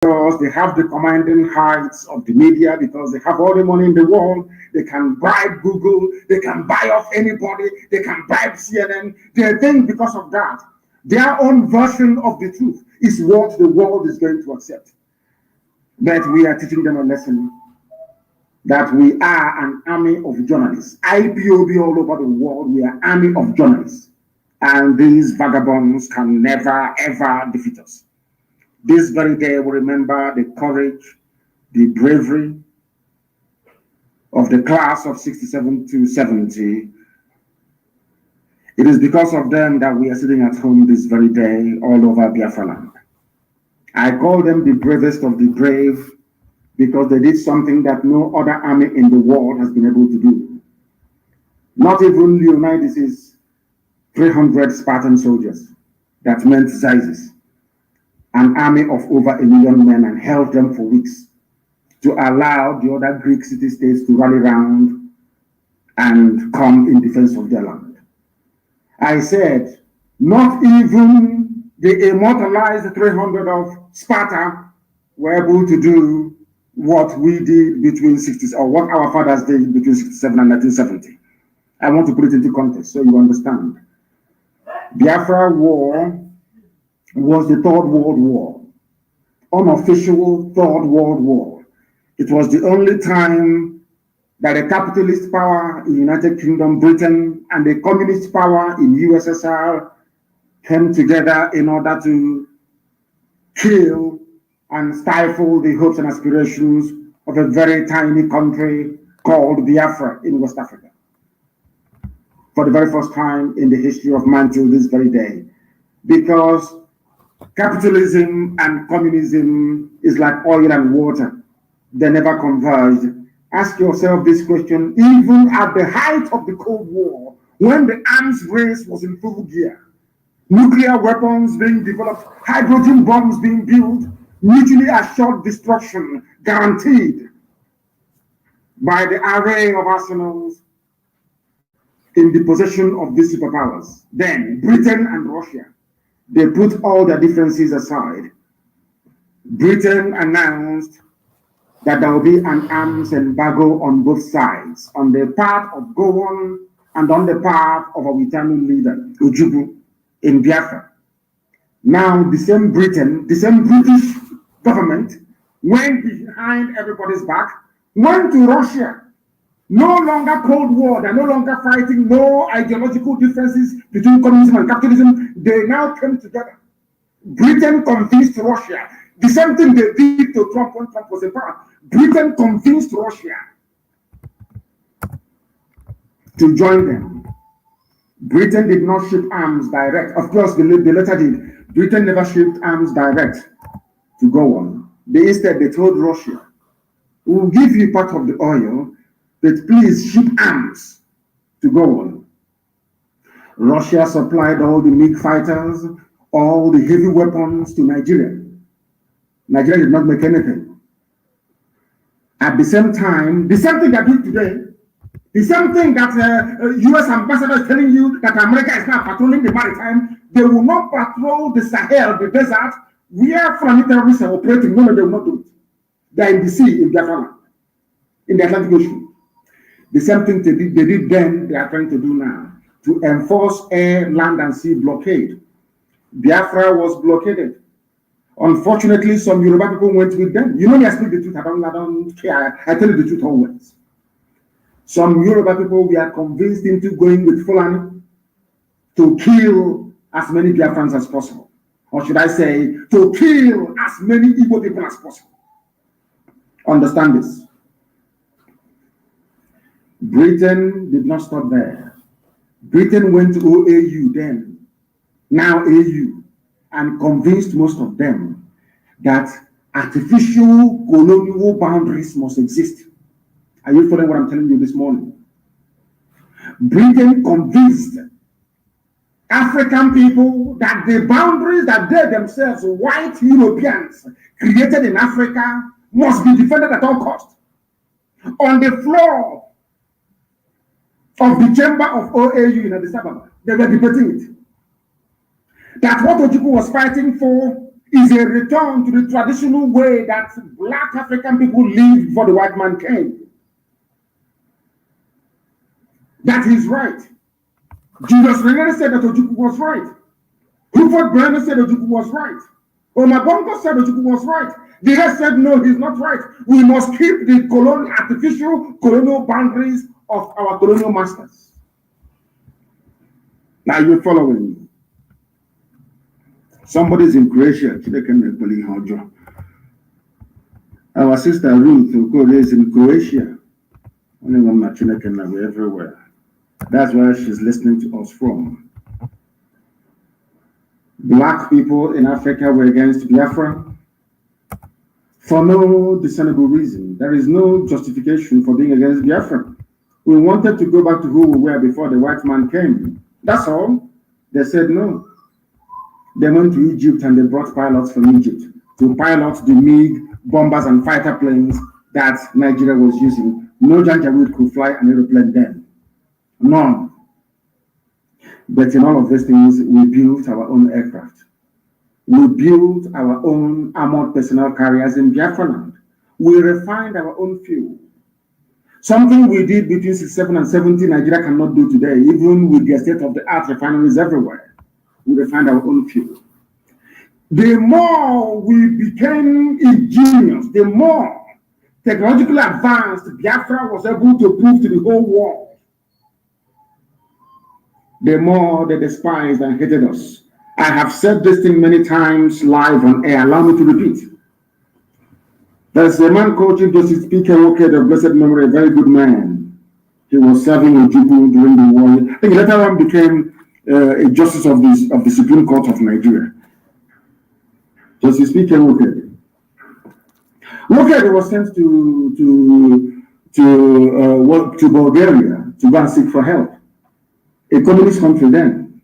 because they have the commanding heights of the media, because they have all the money in the world. They can bribe Google, they can buy off anybody, they can bribe CNN. They think because of that, their own version of the truth is what the world is going to accept. But we are teaching them a lesson that we are an army of journalists. IPOB all over the world, we are an army of journalists. And these vagabonds can never, ever defeat us. This very day, we remember the courage, the bravery of the class of 67 to 70. It is because of them that we are sitting at home this very day all over Biafra land. I call them the bravest of the brave because they did something that no other army in the world has been able to do. Not even Leonidas's 300 Spartan soldiers that meant Xerxes, an army of over 1 million men, and held them for weeks to allow the other Greek city-states to rally around and come in defense of their land. I said, not even the immortalized 300 of Sparta were able to do what we did between 60s, or what our fathers did between 67 and 1970. I want to put it into context so you understand. Biafra War was the Third World War, unofficial Third World War. It was the only time that a capitalist power in United Kingdom, Britain, and a communist power in USSR came together in order to kill and stifle the hopes and aspirations of a very tiny country called Biafra in West Africa. For the very first time in the history of man till this very day. Because capitalism and communism is like oil and water. They never converged. Ask yourself this question, even at the height of the Cold War, when the arms race was in full gear, nuclear weapons being developed, hydrogen bombs being built, mutually assured destruction guaranteed by the array of arsenals in the possession of these superpowers. Then Britain and Russia, they put all their differences aside. Britain announced that there will be an arms embargo on both sides, on the part of Gowon and on the part of our eternal leader, Ojukwu, in Biafra. Now, the same Britain, the same British government went behind everybody's back, went to Russia. No longer Cold War, they're no longer fighting, no ideological differences between communism and capitalism. They now came together. Britain convinced Russia. The same thing they did to Trump when Trump was in power. Britain convinced Russia to join them. Britain did not ship arms direct. Of course, they later did. Britain never shipped arms direct to go on. Instead, they told Russia, we will give you part of the oil, but please ship arms to go on. Russia supplied all the MiG fighters, all the heavy weapons to Nigeria. Nigeria did not make anything. At the same time, the same thing they're doing today, the same thing that US ambassador is telling you that America is now patrolling the maritime, they will not patrol the Sahel, the desert, where foreign terrorists are operating. No, they will not do it. They're in the sea, in Biafra land, in the Atlantic Ocean. The same thing they did then, they are trying to do now, to enforce air, land, and sea blockade. Biafra was blockaded. Unfortunately, some Yoruba people went with them. You know me, I speak the truth. I don't care. I tell you the truth always. Some Yoruba people were convinced into going with Fulani to kill as many Biafrans as possible. Or should I say, to kill as many Igbo people as possible. Understand this. Britain did not stop there. Britain went to OAU then, now AU, and convinced most of them that artificial colonial boundaries must exist. Are you following what I'm telling you this morning? Britain convinced African people that the boundaries that they themselves, white Europeans, created in Africa must be defended at all costs. On the floor of the chamber of OAU in Addis Ababa, they were debating it. That what Ojukwu was fighting for is a return to the traditional way that black African people lived before the white man came. That is right. Julius Nyerere said that Ojukwu was right. Rupert Brenner said Ojukwu was right. Omar Bongo said Ojukwu was right. The rest said no, he's not right. We must keep the artificial colonial boundaries of our colonial masters. Now you're following me. Somebody's in Croatia. Our sister Ruth is in Croatia. We're everywhere. That's where she's listening to us from. Black people in Africa were against Biafra for no discernible reason. There is no justification for being against Biafra. We wanted to go back to who we were before the white man came. That's all. They said no. They went to Egypt and they brought pilots from Egypt to pilot the MiG bombers and fighter planes that Nigeria was using. No Janjaweed could fly an aeroplane then. None. But in all of these things, we built our own aircraft. We built our own armored personnel carriers in Biafra land. We refined our own fuel. Something we did between 67 and 70, Nigeria cannot do today, even with the state-of-the-art refineries everywhere. We refined our own fuel. The more we became ingenious, the more technologically advanced Biafra was able to prove to the whole world, the more they despised and hated us. I have said this thing many times live on air. Allow me to repeat. There's a man called Chief Justice P.K. Woke of blessed memory, a very good man. He was serving in Ojukwu during the war. I think later on became a justice of the Supreme Court of Nigeria. Justice P.K. Woke. Woke was sent to Bulgaria to go and seek for help. A communist country then.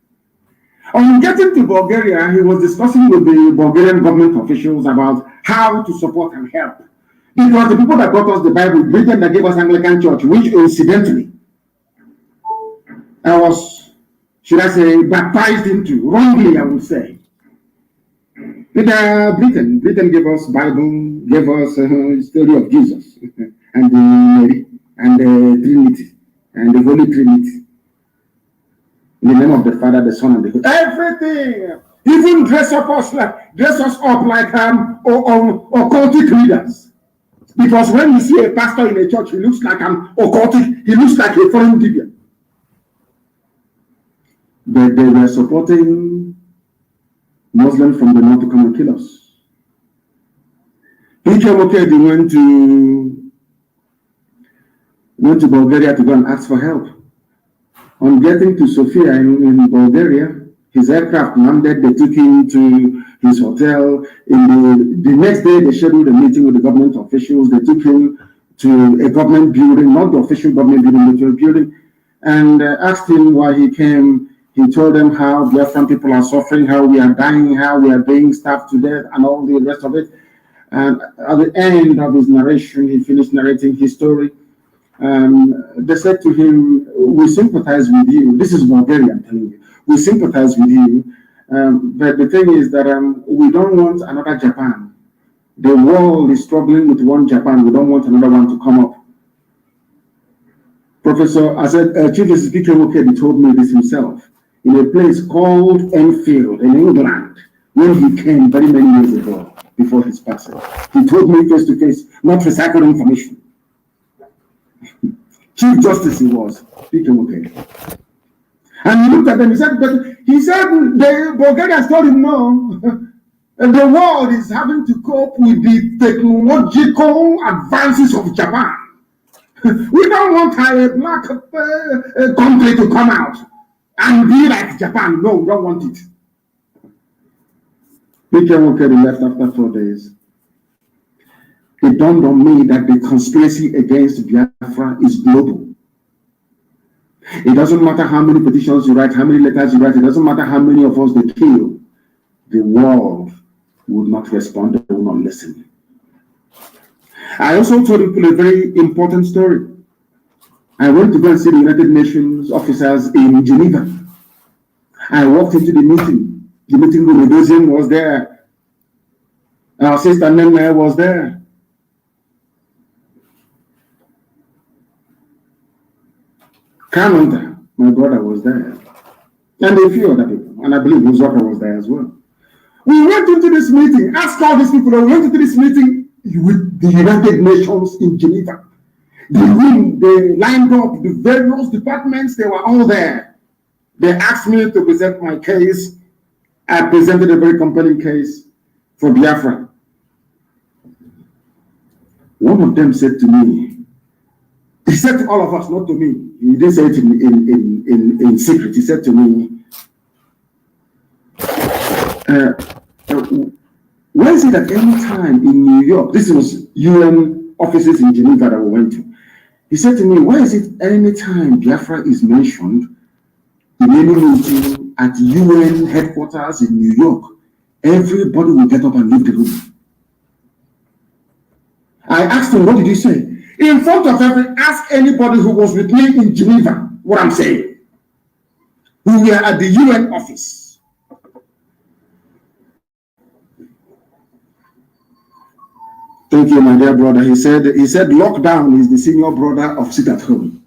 On getting to Bulgaria, he was discussing with the Bulgarian government officials about how to support and help. Because the people that brought us the Bible, Britain that gave us Anglican Church, which incidentally, I was, should I say, baptized into, wrongly I would say. Britain gave us Bible, gave us the story of Jesus, and Mary, and the Trinity, and the Holy Trinity. In the name of the Father, the Son, and the Holy Spirit. Everything. Even dress us up like occultic leaders. Because when you see a pastor in a church, he looks like an occultic, he looks like a foreign Libyan. But they were supporting Muslims from the north to come and kill us. They went to Bulgaria to go and ask for help. On getting to Sofia in Bulgaria, his aircraft landed. They took him to his hotel. The next day, they scheduled a meeting with the government officials. They took him to a government building, not the official government building, but a building, and asked him why he came. He told them how Biafran people are suffering, how we are dying, how we are being starved to death, and all the rest of it. And at the end of his narration, he finished narrating his story. They said to him, we sympathize with you. This is Bulgaria, I'm telling you. We sympathize with you. But the thing is that we don't want another Japan. The world is struggling with one Japan. We don't want another one to come up. Chief Justice P.K. Woke told me this himself in a place called Enfield in England, when he came very many years ago before his passing. He told me face to face, not recycled information. Chief Justice he was, P.K. Woke. And he looked at them, he said, the Bulgarians told him no. The world is having to cope with the technological advances of Japan. We don't want a black country to come out and be like Japan. No, we don't want it. P.K. Woke left after 4 days. It dawned on me that the conspiracy against Biafra is global. It doesn't matter how many petitions you write, how many letters you write, it doesn't matter how many of us they kill. The world would not respond, they will not listen. I also told people a very important story. I went to go and see the United Nations officers in Geneva. I walked into the meeting. The meeting room, the dozing was there. Our sister Nene was there. Kanunta, my brother, was there. And a few other people. And I believe Uzoka was there as well. We went into this meeting, asked all these people, we went into this meeting with the United Nations in Geneva. The room, they lined up the various departments, they were all there. They asked me to present my case. I presented a very compelling case for Biafra. One of them said to me, he said to all of us, not to me, he didn't say it in secret, he said to me, why is it that any time in New York, this was UN offices in Geneva that we went to, he said to me, why is it any time Biafra is mentioned in any meeting at UN headquarters in New York, everybody will get up and leave the room? I asked him, what did he say? In front of ask anybody who was with me in Geneva what I'm saying. We were at the UN office. Thank you, my dear brother. He said lockdown is the senior brother of sit at home.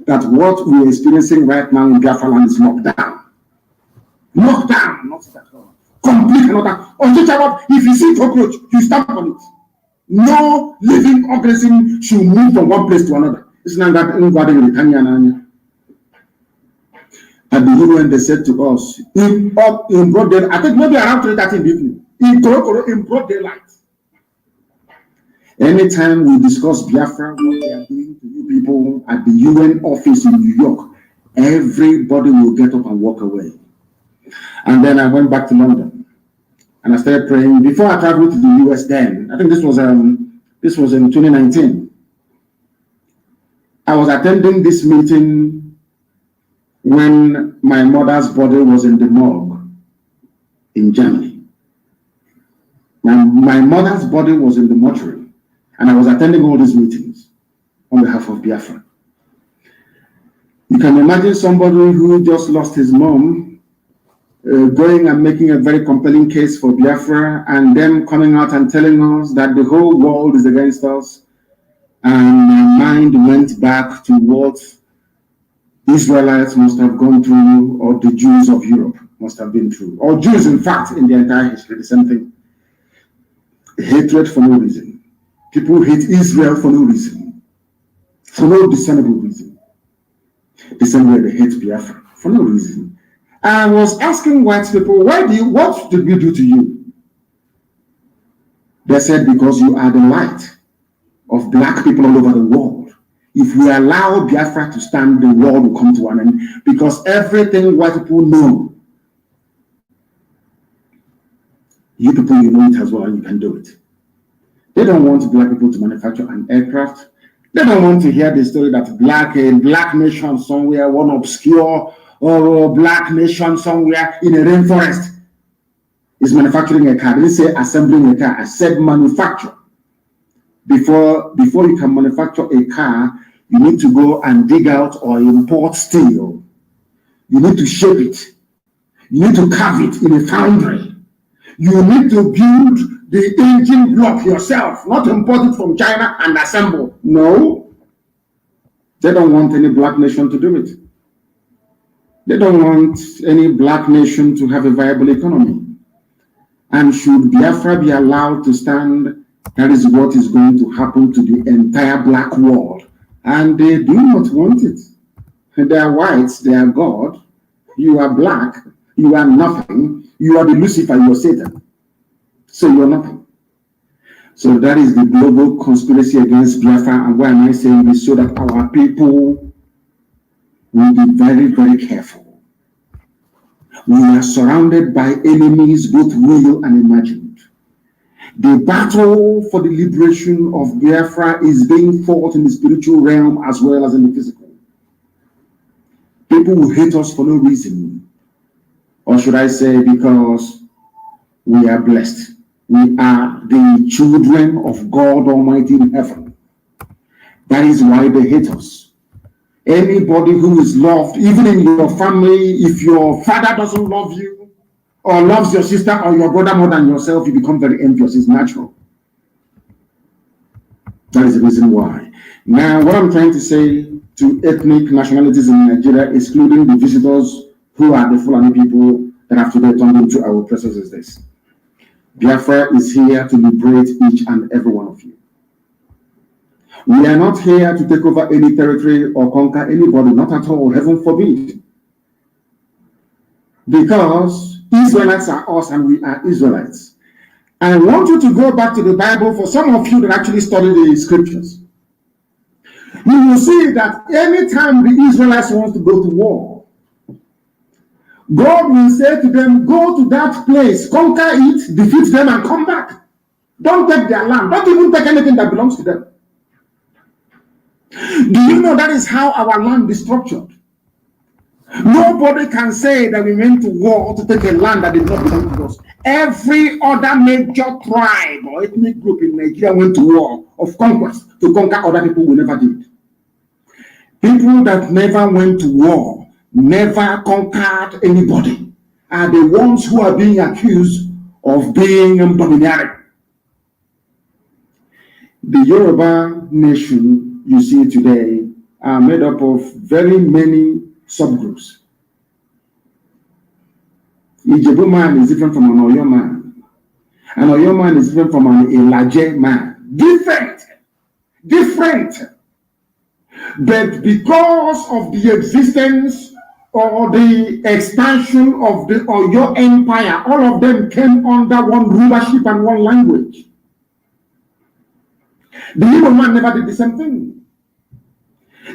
That what we are experiencing right now in Biafra land is lockdown. Lockdown, not sit at home. Complete lockdown. If you see cockroach, you stamp on it. No living organism should move from one place to another. It's not that at the UN, they said to us, in broad daylight, I think maybe around 3:30 in the evening, in broad daylight. Anytime we discuss Biafra, what they are doing to you people at the UN office in New York, everybody will get up and walk away. And then I went back to London. And I started praying. Before I traveled to the US then, I think this was in 2019. I was attending this meeting when my mother's body was in the morgue in Germany. My mother's body was in the mortuary, and I was attending all these meetings on behalf of Biafra. You can imagine somebody who just lost his mom going and making a very compelling case for Biafra, and them coming out and telling us that the whole world is against us. And my mind went back to what Israelites must have gone through, or the Jews of Europe must have been through, or Jews, in fact, in the entire history, the same thing. Hatred for no reason. People hate Israel for no reason, for no discernible reason. The same way they hate Biafra, for no reason. I was asking white people, what did we do to you? They said, because you are the light of black people all over the world. If we allow Biafra to stand, the world will come to an end, because everything white people know, you people, you know it as well, and you can do it. They don't want black people to manufacture an aircraft. They don't want to hear the story that a black nation somewhere, one obscure or black nation somewhere in a rainforest is manufacturing a car. I didn't say assembling a car, I said manufacture. Before you can manufacture a car, you need to go and dig out or import steel. You need to shape it. You need to carve it in a foundry. You need to build the engine block yourself, not import it from China and assemble. No. They don't want any black nation to do it. They don't want any black nation to have a viable economy. And should Biafra be allowed to stand, that is what is going to happen to the entire black world. And they do not want it. They are whites, they are God. You are black, you are nothing. You are the Lucifer, you are Satan. So you are nothing. So that is the global conspiracy against Biafra. And why am I saying this? So that our people will be very, very careful. We are surrounded by enemies, both real and imagined. The battle for the liberation of Biafra is being fought in the spiritual realm as well as in the physical. People will hate us for no reason. Or should I say, because we are blessed. We are the children of God Almighty in heaven. That is why they hate us. Anybody who is loved, even in your family, if your father doesn't love you, or loves your sister or your brother more than yourself, you become very envious. It's natural. That is the reason why. Now, what I'm trying to say to ethnic nationalities in Nigeria, excluding the visitors who are the Fulani people that have today turned into our oppressors, is this: Biafra is here to liberate each and every one of you. We are not here to take over any territory or conquer anybody, not at all, heaven forbid. Because Israelites are us and we are Israelites. I want you to go back to the Bible for some of you that actually study the scriptures. You will see that anytime the Israelites want to go to war, God will say to them, go to that place, conquer it, defeat them, and come back. Don't take their land. Don't even take anything that belongs to them. Do you know that is how our land is structured? Nobody can say that we went to war to take a land that did not belong to us. Every other major tribe or ethnic group in Nigeria went to war of conquest to conquer other people who never did. People that never went to war, never conquered anybody, are the ones who are being accused of being domineering. The Yoruba nation you see today are made up of very many subgroups. Ijebu man is different from an Oyo man. An Oyo man is different from an Elaje man. Different. But because of the existence or the expansion of the Oyo Empire, all of them came under one rulership and one language. The Igbo man never did the same thing.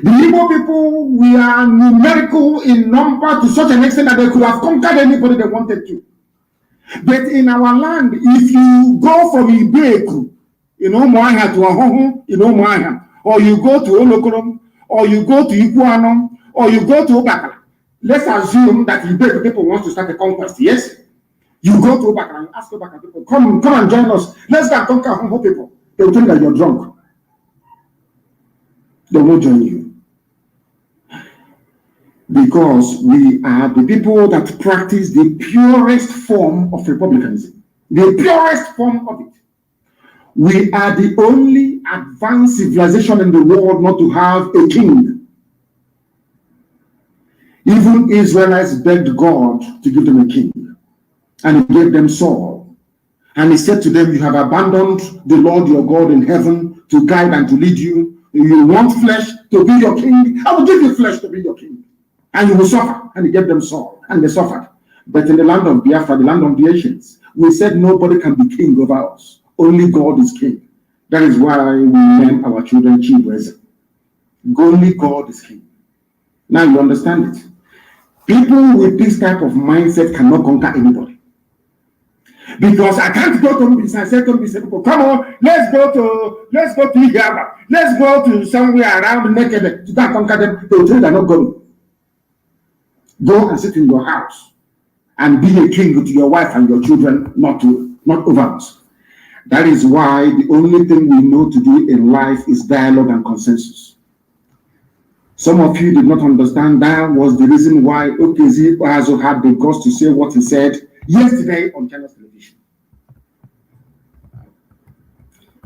The Igbo people, we are numerical in number to such an extent that they could have conquered anybody they wanted to. But in our land, if you go from Ibeku, Moaha to Ahohu, Moaha, or you go to Olokorom, or you go to Ikuanom, or you go to Obakala, let's assume that Ibeku people want to start a conquest, yes? You go to Obakala and ask Obakala people, come and join us. Let's go and conquer Ahohu people. They will think that you're drunk. They won't join you. Because we are the people that practice the purest form of republicanism. The purest form of it. We are the only advanced civilization in the world not to have a king. Even Israelites begged God to give them a king. And he gave them Saul. And he said to them, you have abandoned the Lord your God in heaven to guide and to lead you. You want flesh to be your king? I will give you flesh to be your king. And you will suffer. And he gave them Saul. And they suffered. But in the land of Biafra, the land of the ancients, we said nobody can be king over us. Only God is king. That is why we name our children Chibweze. Only God is king. Now you understand it. People with this type of mindset cannot conquer anybody. Because I can't go to Mbisa and say to Mbisa people, come on, let's go to Igaba. Let's go to somewhere around Naked to conquer them. They will tell you they're not going. Go and sit in your house and be a king to your wife and your children, not over us. That is why the only thing we know to do in life is dialogue and consensus. Some of you did not understand that was the reason why Okezie also had the guts to say what he said yesterday on China's television.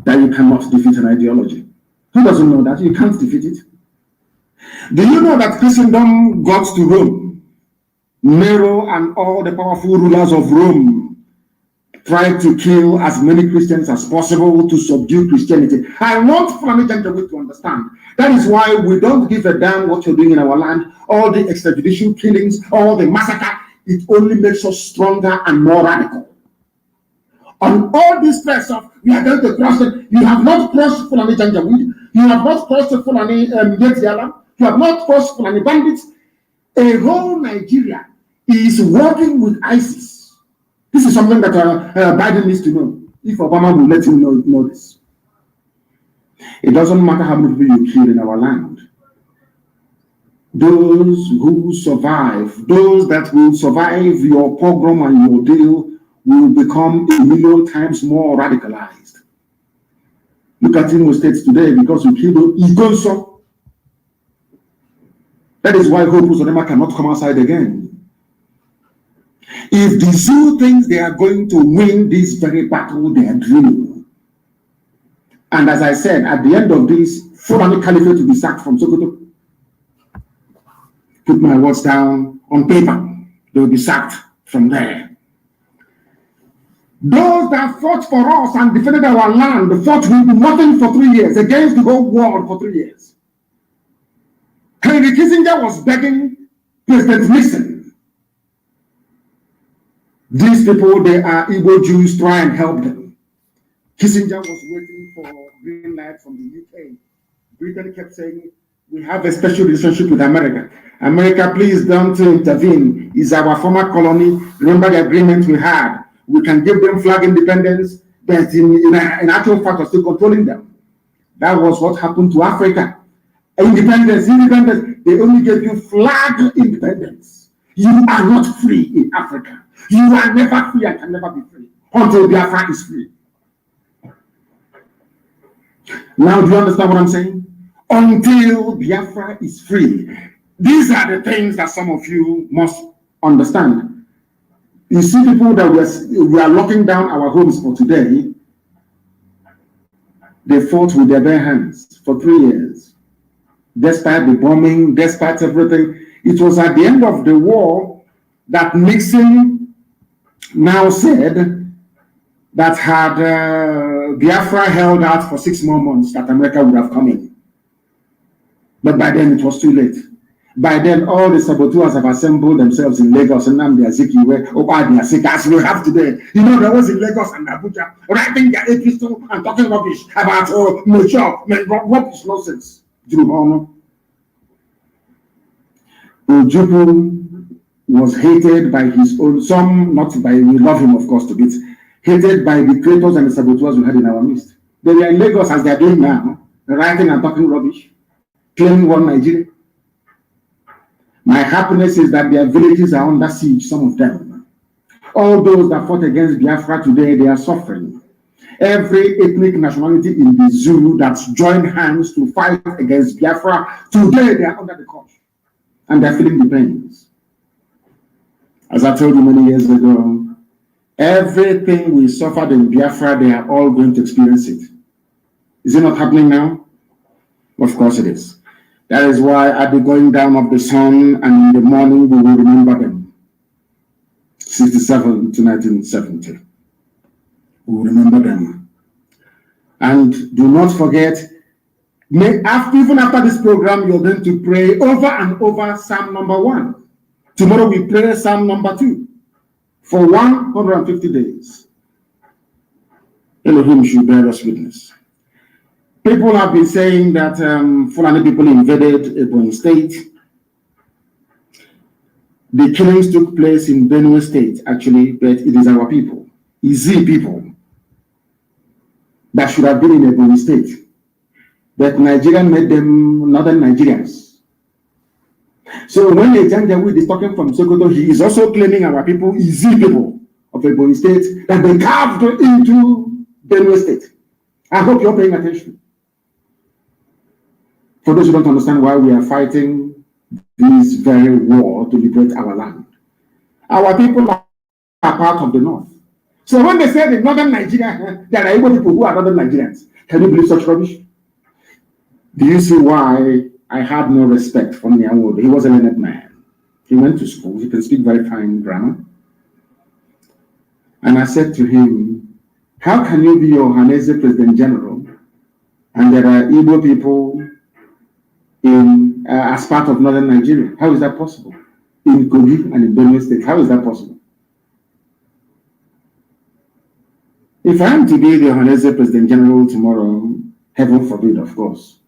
That you cannot defeat an ideology. Who doesn't know that? You can't defeat it. Do you know that Christendom got to Rome? Nero and all the powerful rulers of Rome tried to kill as many Christians as possible to subdue Christianity. I want Fulani gentlemen to understand. That is why we don't give a damn what you're doing in our land. All the extrajudicial killings, all the massacre, it only makes us stronger and more radical. On all this stress of we are going to cross it, you have not crossed Fulani Janjaweed, you have not crossed Fulani Yetiala, you have not crossed Fulani bandits. A whole Nigeria is working with ISIS. This is something that Biden needs to know. If Obama will let him know this. It doesn't matter how many people you kill in our land. Those who survive, those that will survive your pogrom and your deal will become 1,000,000 times more radicalized. Look at Imo State today because we killed Igonso. That is why Hope Uzodinma cannot come outside again. If the zoo thinks they are going to win this very battle, they are dreaming. And as I said, at the end of this, Fulani Caliphate will be sacked from Sokoto. Put my words down on paper. They will be sacked from there. Those that fought for us and defended our land fought with nothing for 3 years, against the whole world for 3 years. Henry Kissinger was begging President Nixon. These people, they are Igbo Jews, try and help them. Kissinger was waiting for green light from the UK. Britain kept saying, we have a special relationship with America. America, please don't intervene. It's our former colony. Remember the agreement we had. We can give them flag independence, but in actual fact, we're still controlling them. That was what happened to Africa. Independence, they only gave you flag independence. You are not free in Africa. You are never free and can never be free until Biafra is free. Now, do you understand what I'm saying? Until Biafra is free. These are the things that some of you must understand. You see people that we are locking down our homes for today, they fought with their bare hands for 3 years. Despite the bombing, despite everything. It was at the end of the war that Nixon now said that had Biafra held out for 6 more months, that America would have come in. But by then it was too late. By then, all the saboteurs have assembled themselves in Lagos and Nnamdi Azikiwe, as we have today. You know, there was in Lagos and Abuja writing their epistle and talking rubbish about rubbish nonsense. Ojukwu was hated by his own, some not by, we love him of course to bits, hated by the traitors and the saboteurs we had in our midst. They were in Lagos as they are doing now, writing and talking rubbish, claiming one Nigeria. My happiness is that their villages are under siege, some of them. All those that fought against Biafra today, they are suffering. Every ethnic nationality in the zoo that's joined hands to fight against Biafra, today they are under the curse. And they're feeling the pains. As I told you many years ago, everything we suffered in Biafra, they are all going to experience it. Is it not happening now? Of course it is. That is why at the going down of the sun and in the morning, we will remember them. 67 to 1970. We will remember them. And do not forget, even after this program, you're going to pray over and over Psalm number 1. Tomorrow we pray Psalm number 2 for 150 days. Elohim should bear us witness. People have been saying that Fulani people invaded Ebonyi State. The killings took place in Benue State, actually, but it is our people, Izi people, that should have been in Ebonyi State. But Nigeria made them northern Nigerians. So when the Janjaweed is talking from Sokoto, he is also claiming our people, Izi people of Ebonyi State, that they carved into Benue State. I hope you're paying attention. For those who don't understand why we are fighting this very war to liberate our land. Our people are part of the North. So when they say the northern Nigeria, there are Igbo people who are northern Nigerians. Can you believe such rubbish? Do you see why I had no respect for Nyawodo? He was a learned man. He went to school. He can speak very fine grammar. And I said to him, how can you be your Hanese President General and there are Igbo people as part of northern Nigeria? How is that possible? In Kogi and in Benue State, how is that possible? If I am to be the Hanese President General tomorrow, heaven forbid, of course,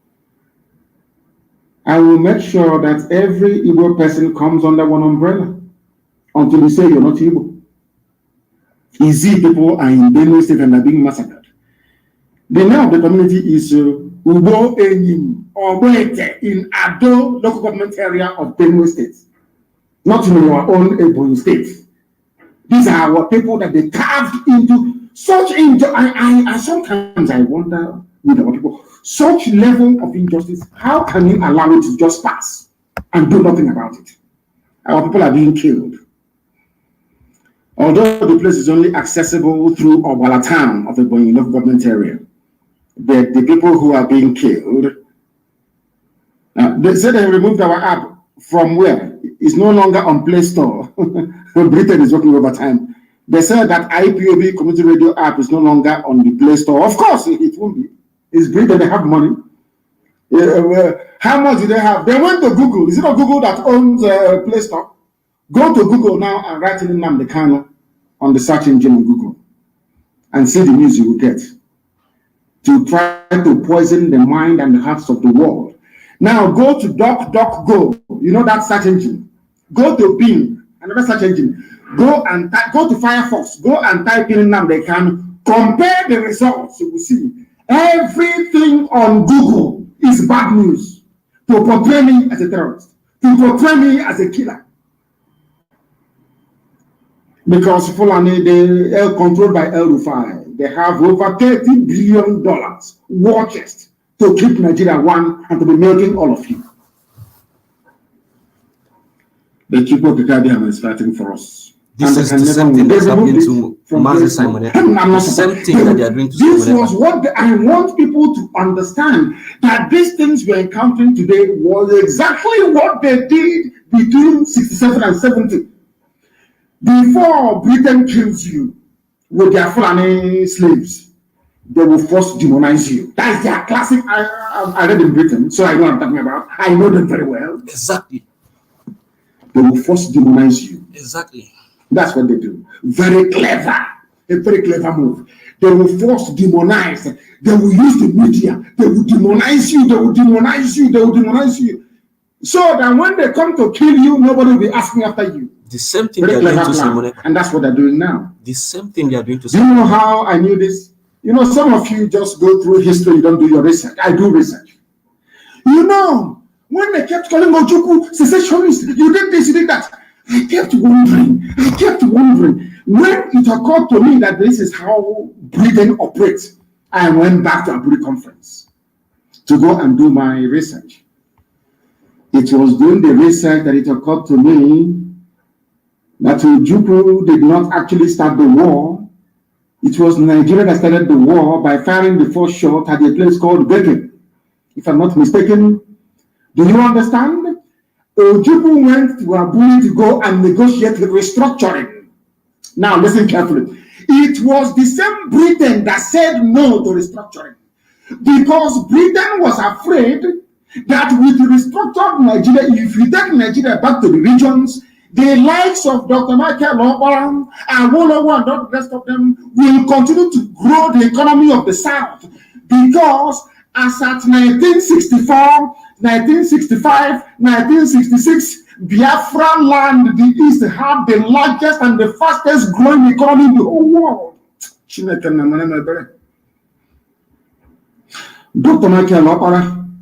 I will make sure that every Igbo person comes under one umbrella until you say you're not Igbo. Izi people are in Benue State and are being massacred. The name of the community is Ubo Enyim or Boete in Ado local government area of Benue State, not in our own Ebonyi State. These are our people that they carved into such injustice. Sometimes I wonder with our people, such level of injustice, how can you allow it to just pass and do nothing about it? Our people are being killed. Although the place is only accessible through Obala town of the Bonyi local government area, but the people who are being killed, they said they removed our app from where? It's no longer on Play Store. Britain is working overtime. They said that IPOB community radio app is no longer on the Play Store. Of course, it won't be. It's Britain, they have money. How much do they have? They went to Google. Is it not Google that owns Play Store? Go to Google now and write in Nnamdi Kanu on the search engine on Google and see the news you will get to try to poison the mind and the hearts of the world. Now go to DuckDuckGo. You know that search engine. Go to Bing, another search engine. Go to Firefox. Go and type in Nnamdi Kanu. Compare the results. You will see everything on Google is bad news to portray me as a terrorist, to portray me as a killer. Because Fulani, they are controlled by El Rufai. They have over $30 billion war chest to keep Nigeria one and to be milking all of you. The people of Kikadiam is fighting for us. This is the same thing that's happening to Mazi Simon. The same thing that they are doing to This was what I want people to understand, that these things we're encountering today was exactly what they did between 67 and 70. Before Britain kills you with their Fulani slaves, they will first demonize you. That's their classic. I read in Britain, so I know what I'm talking about. I know them very well. Exactly. They will first demonize you. Exactly. That's what they do. Very clever. A very clever move. They will first demonize. They will use the media. They will demonize you. They will demonize you. They will demonize you. So that when they come to kill you, nobody will be asking after you. The same thing they are doing to Simone. And that's what they're doing now. The same thing they are doing to Simone. Do you know how I knew this? You know, some of you just go through history, you don't do your research. I do research. You know, when they kept calling Ojukwu secessionist, you did this, you did that. I kept wondering. When it occurred to me that this is how Britain operates, I went back to Abuja conference to go and do my research. It was doing the research that it occurred to me that Ojukwu did not actually start the war. It was Nigeria that started the war by firing the first shot at a place called Beke. If I'm not mistaken, do you understand? Ojukwu went to Abuja to go and negotiate the restructuring. Now listen carefully. It was the same Britain that said no to restructuring, because Britain was afraid that with the restructured Nigeria, if you take Nigeria back to the regions, the likes of Dr. Michael Obaram and Wolowo and all the rest of them will continue to grow the economy of the South, because as at 1964, 1965, 1966, Biafra land, the East, had the largest and the fastest growing economy in the whole world. Dr. Michael Obaram,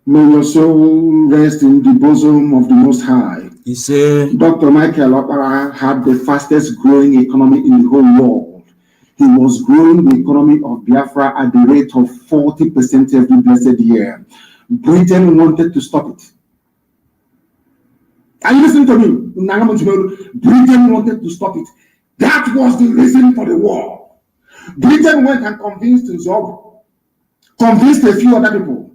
may your soul rest in the bosom of the Most High. He said, Dr. Michael Obaram had the fastest growing economy in the whole world. He was growing the economy of Biafra at the rate of 40% every blessed year. Britain wanted to stop it. Are you listening to me? Britain wanted to stop it. That was the reason for the war. Britain went and convinced Zog, convinced a few other people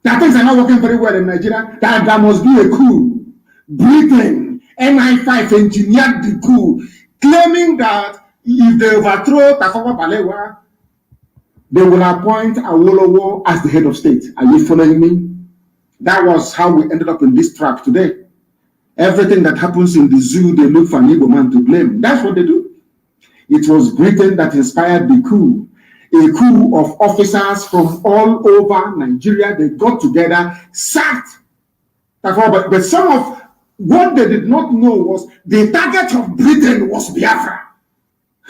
that things are not working very well in Nigeria, that there must be a coup. Britain, MI5 engineered the coup, claiming that if they overthrow Tafawa Balewa, they will appoint Awolowo as the head of state. Are you following me? That was how we ended up in this trap today. Everything that happens in the zoo, they look for an Igbo man to blame. That's what they do. It was Britain that inspired the coup. A coup of officers from all over Nigeria. They got together, sacked Tafawa. But some of what they did not know was the target of Britain was Biafra.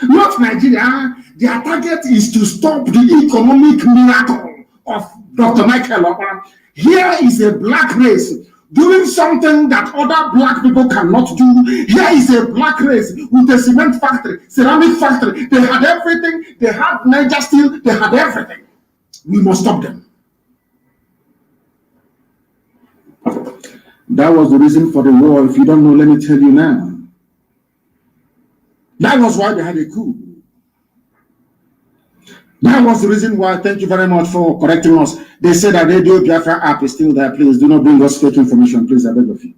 Not Nigeria. Their target is to stop the economic miracle of Dr. Michael Obaram. Here is a black race doing something that other black people cannot do. Here is a black race with a cement factory, ceramic factory. They had everything. They had Niger Steel. They had everything. We must stop them. That was the reason for the war. If you don't know, let me tell you now. That was why they had a coup. That was the reason why. Thank you very much for correcting us. They said that Radio Biafra app is still there. Please do not bring us fake information, please. I beg of you.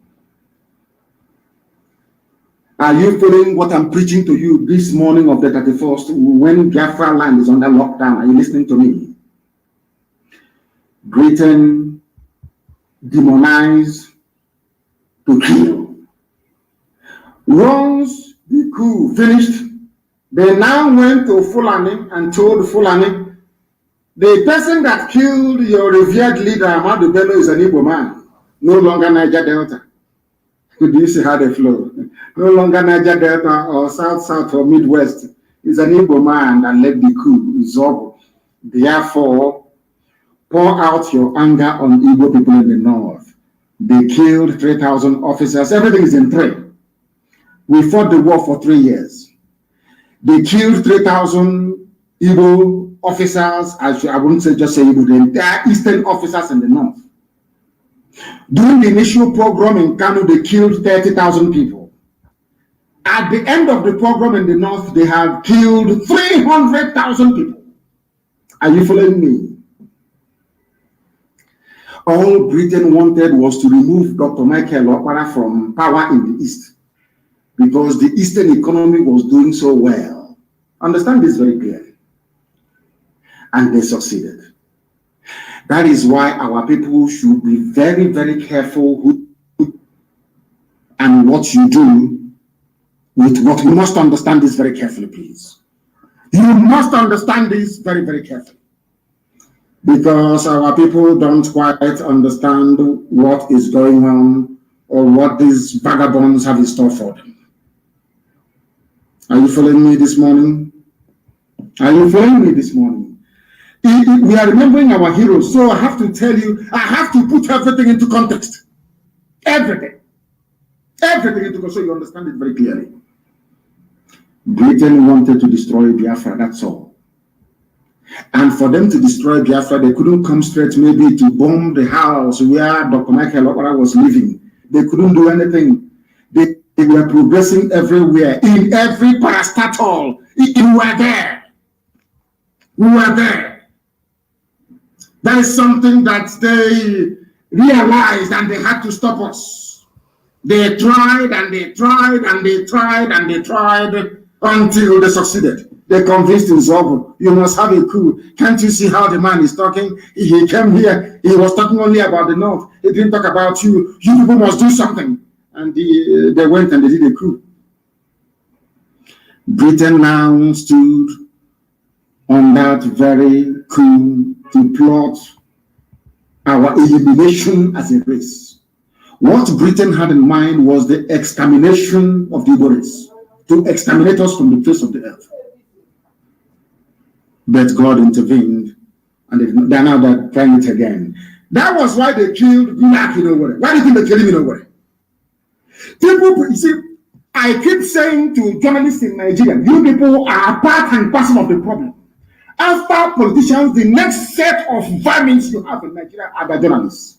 Are you following what I'm preaching to you this morning of the 31st when Biafra land is under lockdown? Are you listening to me? Britain demonized to kill. Once the coup finished, they now went to Fulani and told Fulani, the person that killed your revered leader, Ahmadu Bello, is an Igbo man, no longer Niger Delta. Do you see how they flow? No longer Niger Delta or South or Midwest. Is an Igbo man that led the coup. Zobo. Therefore, pour out your anger on Igbo people in the north. They killed 3,000 officers. Everything is in three. We fought the war for 3 years. They killed 3,000 Igbo officers. I wouldn't say just say Igbo, the entire Eastern officers in the north. During the initial program in Kanu, they killed 30,000 people. At the end of the program in the north, they have killed 300,000 people. Are you following me? All Britain wanted was to remove Dr. Michael Okpara from power in the East because the Eastern economy was doing so well. Understand this very clearly. And they succeeded. That is why our people should be very, very careful who and what you do with what. You must understand this very carefully, please. You must understand this very, very carefully. Because our people don't quite understand what is going on or what these vagabonds have in store for them. Are you following me this morning? Are you following me this morning? We are remembering our heroes, so I have to tell you, I have to put everything into context. Everything. Everything into context so you understand it very clearly. Britain wanted to destroy Biafra, that's all. And for them to destroy Biafra, they couldn't come straight maybe to bomb the house where Dr. Michael Okpara was living. They couldn't do anything. They were progressing everywhere, in every parastatal. We were there. We were there. That is something that they realized and they had to stop us. They tried and they tried and they tried and they tried until they succeeded. They convinced Nzobo, you must have a coup. Can't you see how the man is talking? He came here, he was talking only about the north. He didn't talk about you. You people must do something. And they went and they did a coup. Britain now stood on that very coup to plot our elimination as a race. What Britain had in mind was the extermination of the Igbo race, to exterminate us from the face of the earth. But God intervened, and they're now trying it again. That was why they killed Gulak in Owerri. Why do you think they killed him in Owerri? People, you see, I keep saying to journalists in Nigeria, you people are part and parcel of the problem. After politicians, the next set of vermin you have in Nigeria are the journalists.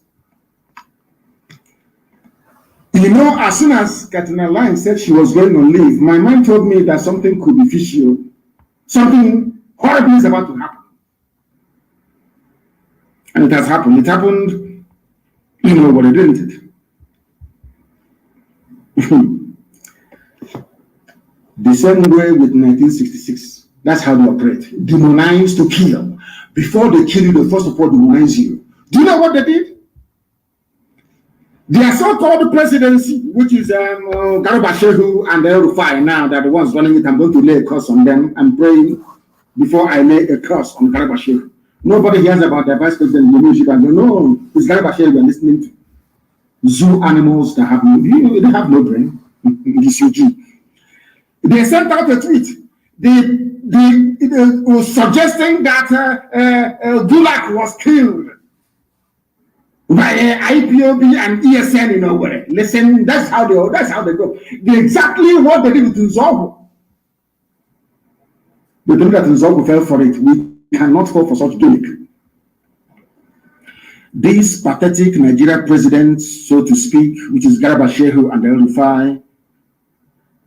You know, as soon as Katina Line said she was going on leave, my mind told me that something could be fishy. Something horrible is about to happen. And it has happened. It happened, you know what it didn't. The same way with 1966. That's how they operate. Demonize to kill. Before they kill you, they first of all demonize you. Do you know what they did? Their so-called presidency, which is Garba Shehu and El Rufai now, that the ones running it, I'm going to lay a curse on them. I'm praying before I lay a curse on Garba Shehu. Nobody hears about the vice president in leadership and you know it's Garba Shehu you're listening to. Zoo animals that have they have no brain. They sent out a tweet. They was suggesting that Gulak was killed by IPOB and ESN in Owerri. Listen, that's how they go. Exactly what they did with Nzobo. They think that Nzobo fell for it. We cannot fall for such gimmick. This pathetic Nigeria president, so to speak, which is Garba Shehu and El Rufai,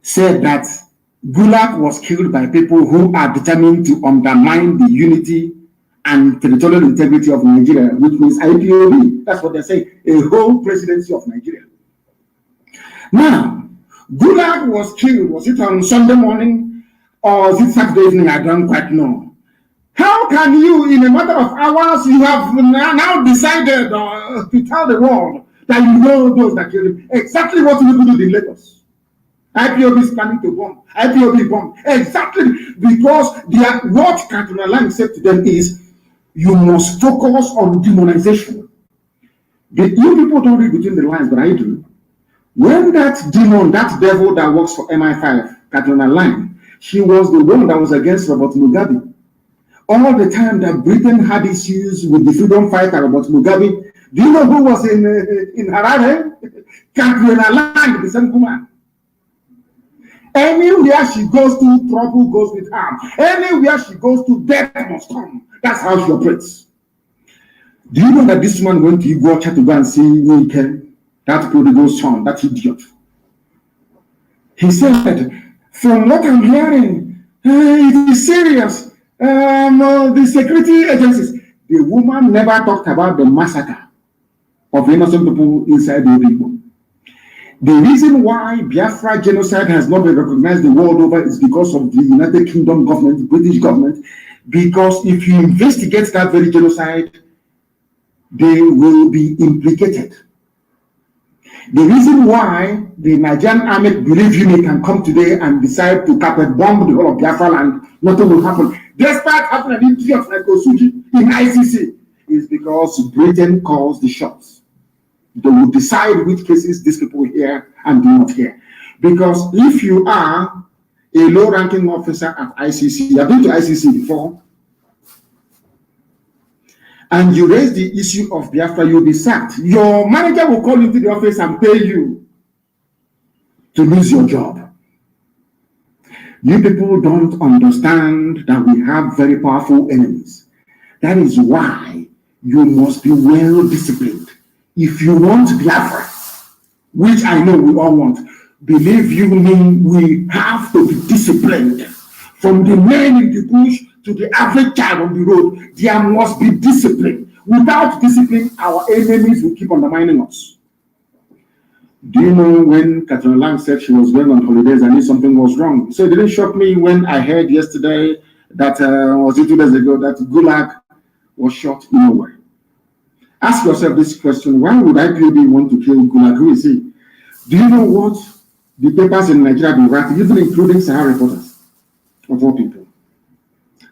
said that Gulag was killed by people who are determined to undermine the unity and territorial integrity of Nigeria, which means IPOB. That's what they're saying, a whole presidency of Nigeria. Now, Gulag was killed, was it on Sunday morning or was it Saturday evening? I don't quite know. How can you, in a matter of hours, you have now decided to tell the world that you know those that killed him? Exactly what people did in Lagos. IPOB is planning to bomb. IPOB bomb. Exactly, because what Katuna Lang said to them is, you must focus on demonization. You people don't read between the lines, but I do. When that demon, that devil that works for MI5, Katuna Lang, she was the one that was against Robert Mugabe. All the time that Britain had issues with the freedom fighter Robert Mugabe, do you know who was in Harare? Katuna Lang, the same woman. Anywhere she goes to, trouble goes with her. Anywhere she goes to, death must come. That's how she operates. Do you know that this woman went to Iguacha to go and see Wike, that prodigal son, that idiot? He said, from what I'm hearing, it is serious. The security agencies. The woman never talked about the massacre of innocent people inside the people. The reason why Biafra genocide has not been recognized the world over is because of the United Kingdom government, the British government, because if you investigate that very genocide, they will be implicated. The reason why the Nigerian army, believe you me, can come today and decide to carpet bomb the whole of Biafra land, nothing will happen, despite having an idiot like Osuji in ICC, is because Britain calls the shots. They will decide which cases these people hear and do not hear. Because if you are a low-ranking officer at ICC, I've been to ICC before, and you raise the issue of Biafra, you'll be sacked. Your manager will call you to the office and pay you to lose your job. You people don't understand that we have very powerful enemies. That is why you must be well disciplined. If you want Biafra, which I know we all want, believe you me, we have to be disciplined. From the men in the bush to the average child on the road, there must be discipline. Without discipline, our enemies will keep undermining us. Do you know when Katuna Lang said she was going on holidays, I knew something was wrong? So it didn't shock me when I heard yesterday that, was it 2 days ago, that Gulag was shot in nowhere. Ask yourself this question, why would IPOB want to kill Gulag? Who is he? Do you know what the papers in Nigeria have been writing, even including Sahara reporters, of all people?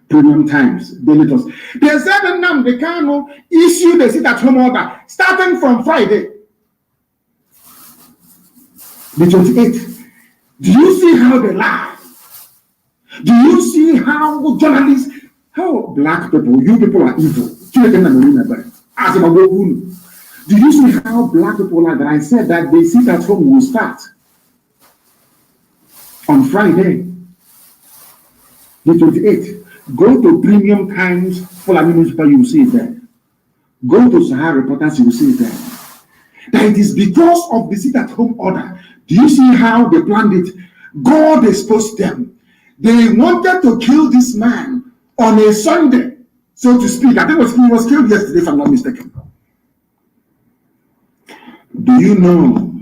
Premium Times, Daily Trust. They said that Nnamdi Kanu issued a sit-at-home order starting from Friday, the 28th. Do you see how they lie? Do you see how journalists, how black people, you people are evil? Do you see how black people are that I said that they sit at home will start on Friday, the 28th? Go to Premium Times, Fulani newspaper, you will see it there. Go to Sahara Reporters, you will see it there. That it is because of the sit-at-home order. Do you see how they planned it? God exposed them. They wanted to kill this man on a Sunday, so to speak. I think he was killed yesterday, if I'm not mistaken. Do you know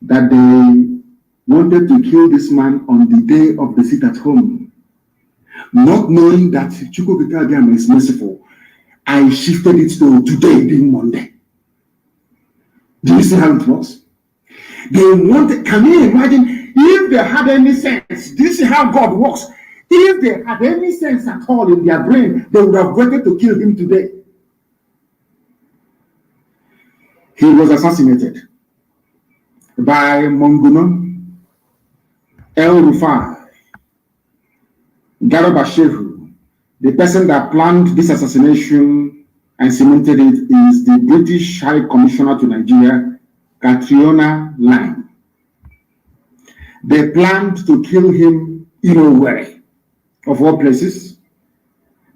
that they wanted to kill this man on the day of the sit-at-home? Not knowing that Chukwuka is merciful, I shifted it to today being Monday. Do you see how it works? They wanted, can you imagine if they had any sense? Do you see how God works? If they had any sense at all in their brain, they would have wanted to kill him today. He was assassinated by Monguno, El Rufai, Garba Shehu. The person that planned this assassination and cemented it is the British High Commissioner to Nigeria, Katuna Lang. They planned to kill him in Owerri, of all places.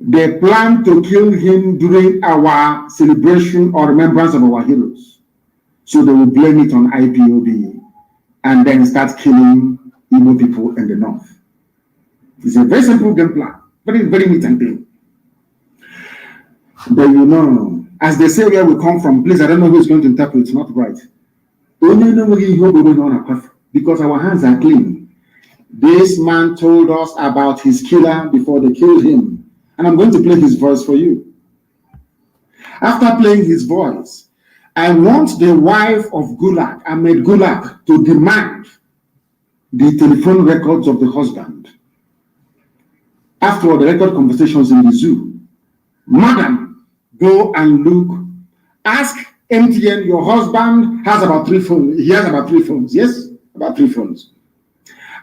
They planned to kill him during our celebration or remembrance of our heroes. So they will blame it on IPOB and then start killing Igbo people in the north. It's a very simple game plan, very, very neat and clean. But you know, as they say where we come from, please, I don't know who's going to interpret, it's not right. Because our hands are clean. This man told us about his killer before they killed him. And I'm going to play his voice for you. After playing his voice, I want the wife of Gulag, Ahmed Gulag, to demand the telephone records of the husband. After all, the record conversations in the zoo. Madam, go and look. Ask MTN, your husband has about 3 phones. He has about 3 phones. Yes, about 3 phones.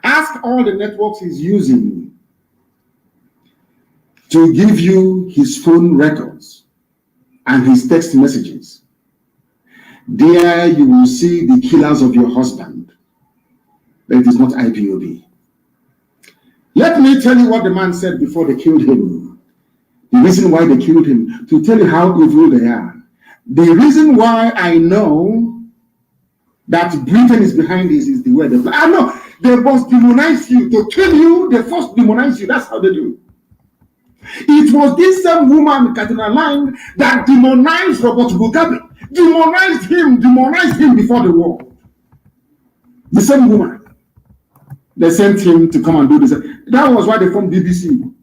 Ask all the networks he's using to give you his phone records and his text messages. There you will see the killers of your husband. But it is not IPOB. Let me tell you what the man said before they killed him. The reason why they killed him, to tell you how evil they are. The reason why I know that Britain is behind this is the way they play. I know they must demonize you. To kill you, they first demonize you. That's how they do. It was this same woman, Katrina Lang, that demonized Robert Mugabe. Demonized him before the war. The same woman. They sent him to come and do this. That was why they formed BBC.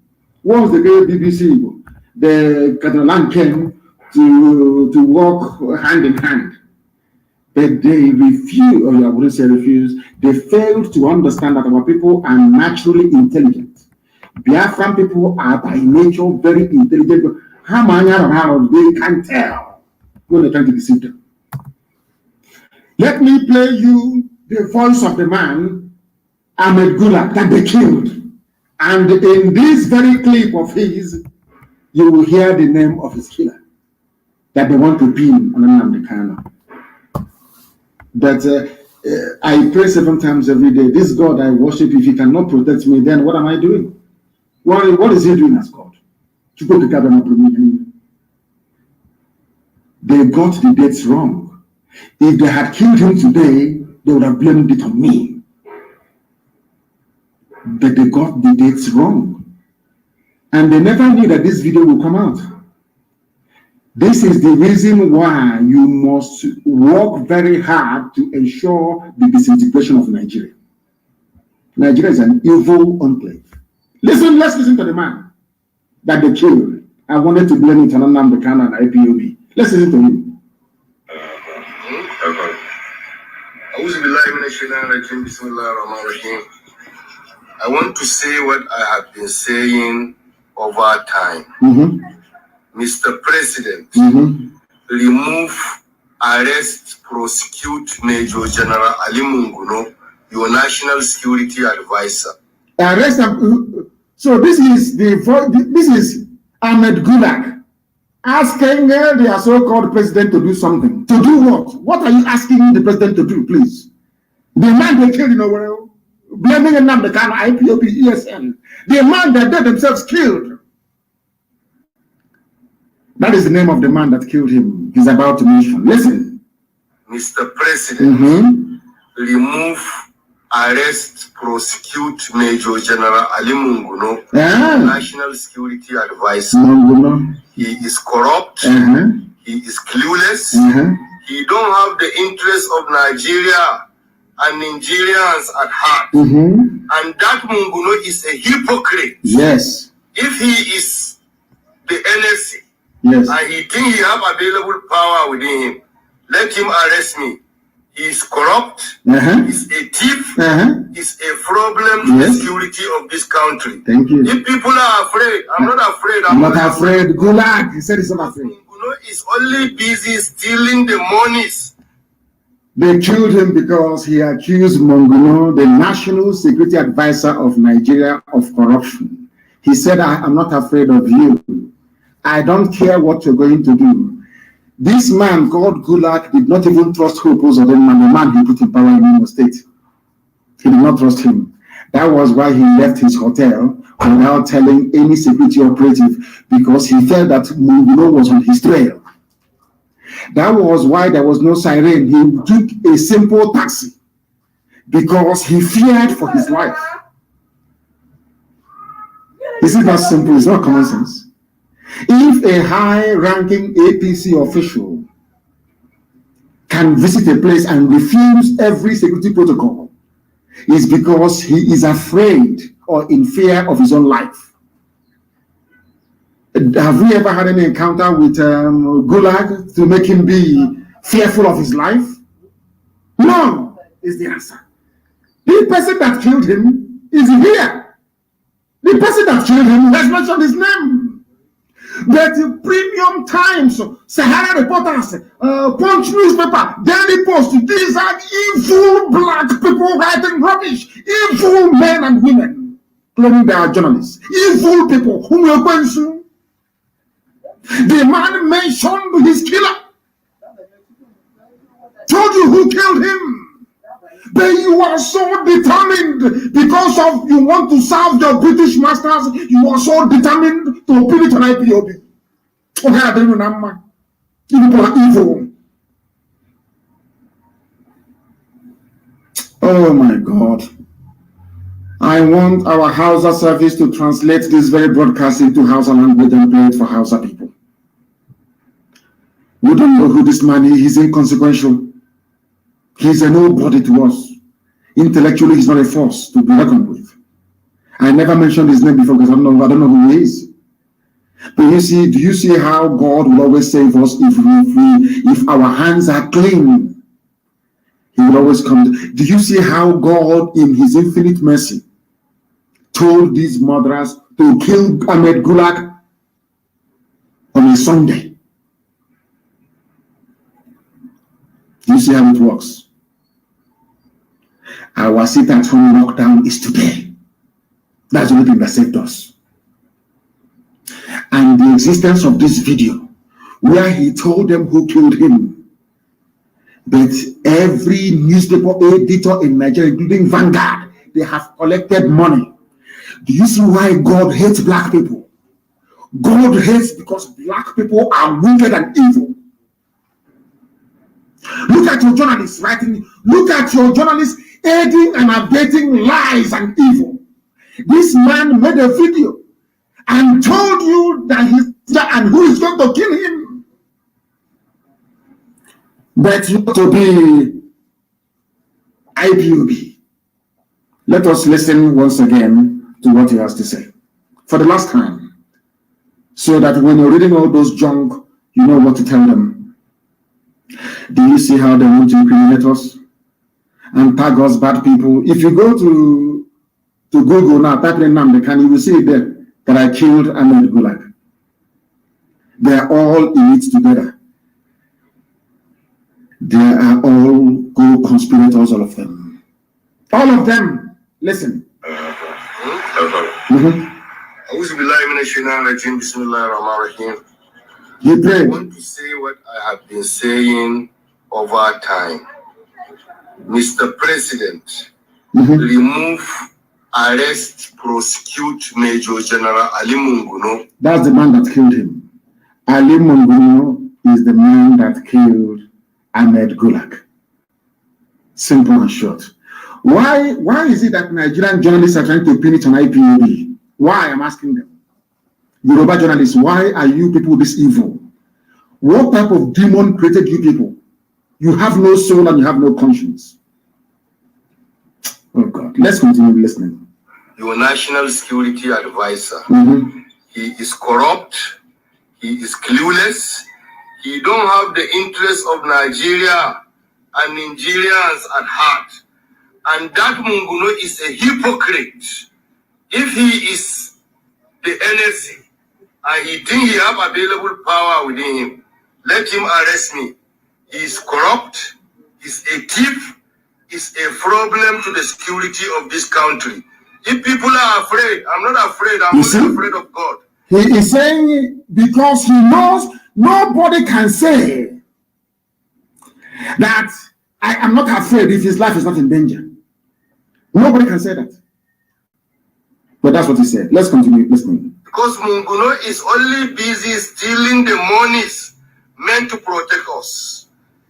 What was the great BBC? The Katrina Lang came to work hand in hand. But they refused, or I wouldn't say refused, they failed to understand that our people are naturally intelligent. Biafran people are by nature very intelligent. How they can tell when they're trying to deceive them. Let me play you the voice of the man, Ahmed Gulag, that they killed. And in this very clip of his, you will hear the name of his killer that they want to pin on Nnamdi Kanu. But I pray 7 times every day. This God I worship, if he cannot protect me, then what am I doing? What is he doing as God? They got the dates wrong. If they had killed him today, they would have blamed it on me. But they got the dates wrong. And they never knew that this video will come out. This is the reason why you must work very hard to ensure the disintegration of Nigeria. Nigeria is an evil enclave. Let's listen to the man that they killed. I wanted to blame it on Nnamdi Kanu and IPOB. Let's listen to him. I want to say what I have been saying over time. Mr. President, remove, arrest, prosecute Major General Ali Munguno, your national security advisor. Arrest him. So this is Ahmed Gulag asking their so-called president to do something. To do what? What are you asking the president to do, please? The man they killed, blaming Nnamdi Kanu, IPOB, ESN. The man that they themselves killed. That is the name of the man that killed him. He's about to mention. Listen. Mr. President, remove, arrest, prosecute Major General Ali Munguno, National Security Advisor. He is corrupt. He is clueless. He don't have the interests of Nigeria and Nigerians at heart. And that Munguno is a hypocrite. Yes. If he is the NSC, yes, and he think he have available power within him, let him arrest me. He is corrupt. He's a thief. He's a problem to the security of this country. Thank you. If people are afraid, I'm not afraid. I'm not afraid. Gulag. He said he's not afraid. Munguno is only busy stealing the monies. They killed him because he accused Munguno, the National Security Advisor of Nigeria, of corruption. He said, I'm not afraid of you. I don't care what you're going to do. This man called Gulag did not even trust Hope Uzodinma, the man he put in power in Imo State. He did not trust him. That was why he left his hotel without telling any security operative, because he felt that Munguno was on his trail. That was why there was no siren. He took a simple taxi because he feared for his life. Is it that simple? It's not common sense. If a high-ranking APC official can visit a place and refuse every security protocol, it's because he is afraid or in fear of his own life. Have we ever had any encounter with Gulag to make him be fearful of his life? No, is the answer. The person that killed him is here. The person that killed him has mentioned his name. But the Premium Times, Sahara Reporters, Punch newspaper, Daily Post, these are evil black people writing rubbish. Evil men and women claiming they are journalists. Evil people whom you mention. The man mentioned his killer. Told you who killed him. But you are so determined because of you want to serve your British masters. You are so determined to put it on IPOB. Okay, I don't know. You people are evil. Oh my God. I want our Hausa service to translate this very broadcast into Hausa language and play it for Hausa people. We don't know who this man is. He's inconsequential. He's a nobody to us. Intellectually, he's not a force to be reckoned with. I never mentioned his name before because I don't know who he is. But you see, do you see how God will always save us if our hands are clean? He will always come. Do you see how God, in his infinite mercy, told these murderers to kill Ahmed Gulag on a Sunday? Do you see how it works? Our sit-at-home lockdown is today. That's the only thing that saved us. And the existence of this video, where he told them who killed him. But every newspaper editor in Nigeria, including Vanguard, they have collected money. Do you see why God hates black people? God hates because black people are wicked and evil. Look at your journalists writing, look at your journalists aiding and abetting lies and evil. This man made a video and told you that he's and who is going to kill him. But you to be IPOB. Let us listen once again to what he has to say for the last time, so that when you're reading all those junk, you know what to tell them. Do you see how they want to incriminate us and tag us bad people? If you go to Google now, type in Nnamdi Kanu, you will see there that I killed Ahmed Gulag. They are all in it together. They are all co-conspirators, all of them. All of them. Listen. You pray. I want to say what I have been saying over time. Mr. President, remove, arrest, prosecute Major General Ali Munguno. That's the man that killed him. Ali Munguno is the man that killed Ahmed Gulag. Simple and short. Why is it that Nigerian journalists are trying to pin it on IPOB? Why? I'm asking them. Yoruba journalists, why are you people this evil? What type of demon created you people? You have no soul and you have no conscience. Oh God, let's continue listening. Your national security advisor, he is corrupt, he is clueless, he don't have the interests of Nigeria and Nigerians at heart. And that Munguno is a hypocrite. If he is the NSC and he think he have available power within him, let him arrest me. He is corrupt, he's a thief, is a problem to the security of this country. If people are afraid, I'm not afraid, I'm only afraid of God. He is saying because he knows nobody can say that I am not afraid if his life is not in danger. Nobody can say that. But that's what he said. Let's continue listening. Because Munguno is only busy stealing the monies meant to protect us.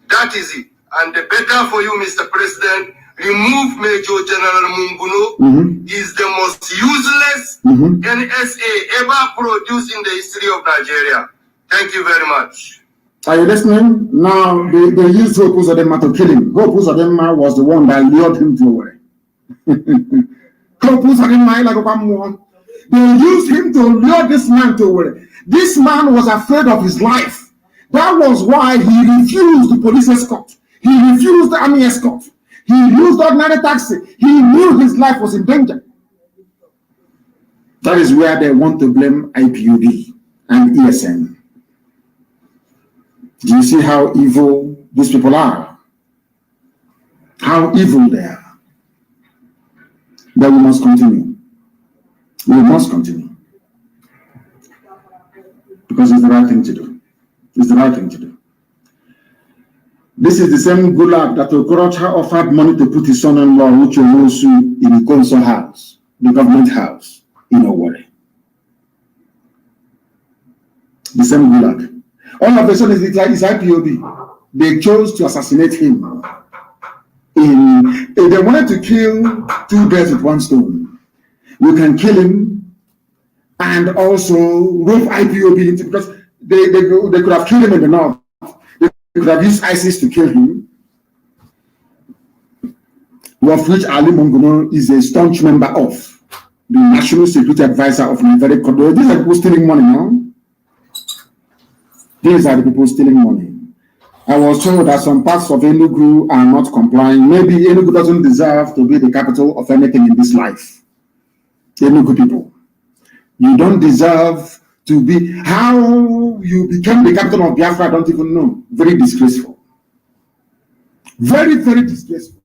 That is it. And the better for you, Mr. President, remove Major General Munguno is the most useless NSA ever produced in the history of Nigeria. Thank you very much. Are you listening? Now, they used Hope Uzodinma to kill him. Hope Uzodinma was the one that lured him to away. Hope Uzodinma, like one. They used him to lure this man to away. This man was afraid of his life. That was why he refused the police escort. He refused the army escort. He used ordinary taxi. He knew his life was in danger. That is where they want to blame IPOB and ESN. Do you see how evil these people are? How evil they are. But we must continue. We must continue. Because it's the right thing to do. It's the right thing to do. This is the same Gulag that Okorocha offered money to put his son-in-law, Uche Wosu, in the council house, the government house, in Owerri. The same Gulag. All of a sudden, it's IPOB. They chose to assassinate him. They wanted to kill two birds with one stone. We can kill him and also rope IPOB into, because they could have killed him in the north. They could have used ISIS to kill him. Of which Ali Mongono is a staunch member of, the National Security Advisor of Nigeria. These are people stealing money now. These are the people stealing money. I was told that some parts of Enugu are not complying. Maybe Enugu doesn't deserve to be the capital of anything in this life. Enugu people, you don't deserve to be. How you became the capital of Biafra, I don't even know. Very disgraceful. Very, very disgraceful.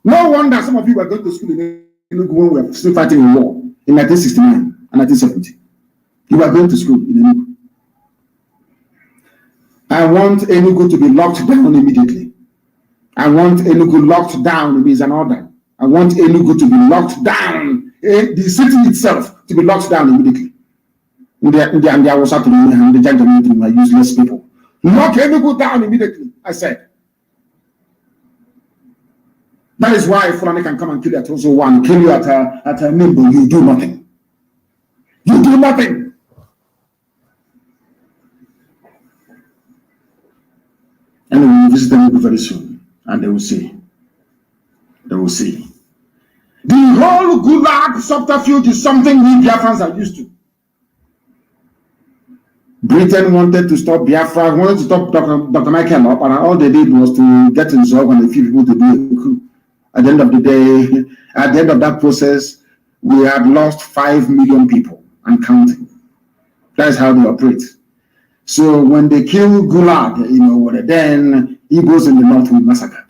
No wonder some of you were going to school in Enugu when we were still fighting a war in 1969 and 1970. You were going to school in Enugu. I want Enugu to be locked down immediately. I want Enugu locked down is an order. I want Enugu to be locked down. The city itself to be locked down immediately. The are useless people. Lock Enugu down immediately, I said. That is why Fulani can come and kill you at also one, kill you at a Nimbo. You do nothing. You do nothing. And we will visit them very soon, and they will see. They will see. The whole Gulag subterfuge is something we Biafrans are used to. Britain wanted to stop Biafra, wanted to stop Dr. Michael up, and all they did was to get involved and a few people to do a coup. At the end of the day, at the end of that process, we had lost 5 million people and counting. That is how they operate. So when they kill Gulag, then Igbos in the north will be massacred.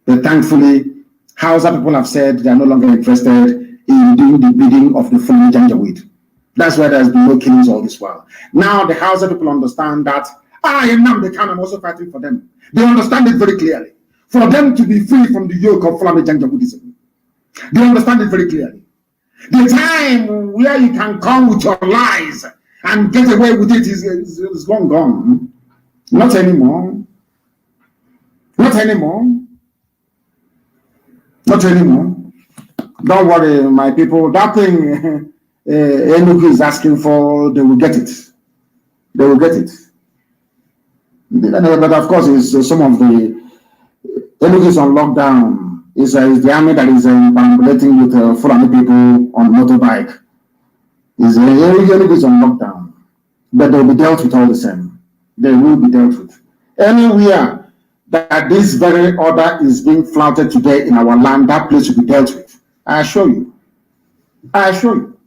But thankfully, Hausa people have said they are no longer interested in doing the bidding of the Fulani Janjaweed. That's why there's been no killings all this while. Now the Hausa people understand that I am Nnamdi Kanu, I'm also fighting for them. They understand it very clearly. For them to be free from the yoke of Fulani Janjaweedism. They understand it very clearly. The time where you can come with your lies and get away with it is long gone. Not anymore. Not anymore. Not anymore. Don't worry, my people. That thing Enugu is asking for, they will get it. They will get it. But of course, it's some of the Enugu is on lockdown. It's the army that is manipulating with Fulani people on motorbike. Enugu is on lockdown, but they'll be dealt with all the same. They will be dealt with. Anywhere that this very order is being flouted today in our land, that place will be dealt with. I assure you. I assure you.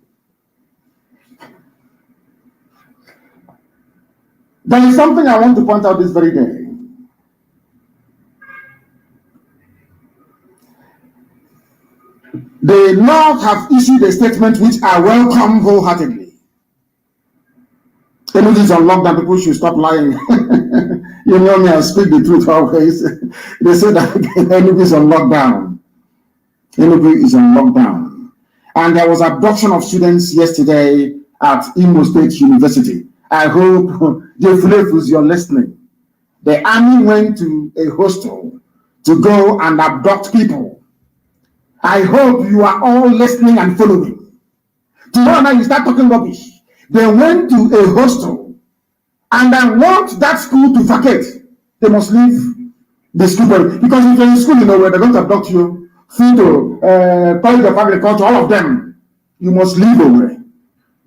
There is something I want to point out this very day. The North have issued a statement which I welcome wholeheartedly. Enugu is on lockdown, people should stop lying. You know me, I speak the truth always. They say that Enugu is on lockdown. Enugu is on lockdown. And there was abduction of students yesterday at Imo State University. I hope, Jeff, you're listening. The army went to a hostel to go and abduct people I hope you are all listening and following. Tomorrow night you start talking rubbish. They went to a hostel and I want that school to vacate. They must leave the school body. Because if you're in school, you know where they're going to abduct you, food, college of agriculture, all of them. You must leave away.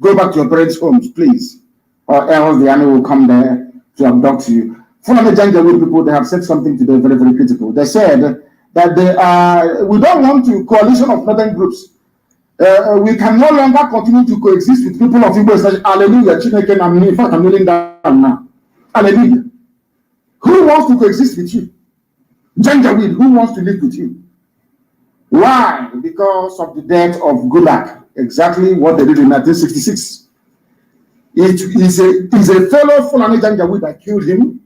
Go back to your parents' homes, please. Or else the army will come there to abduct you. Fulani Janjaweed people, they have said something today very, very critical. They said that we don't want to coalition of northern groups. We can no longer continue to coexist with people of Igbo. Hallelujah, Chineke na me. In fact, I'm kneeling down now. Hallelujah. Who wants to coexist with you? Janjaweed, who wants to live with you? Why? Because of the death of Gulag. Exactly what they did in 1966. It is a fellow Fulani Janjaweed that killed him.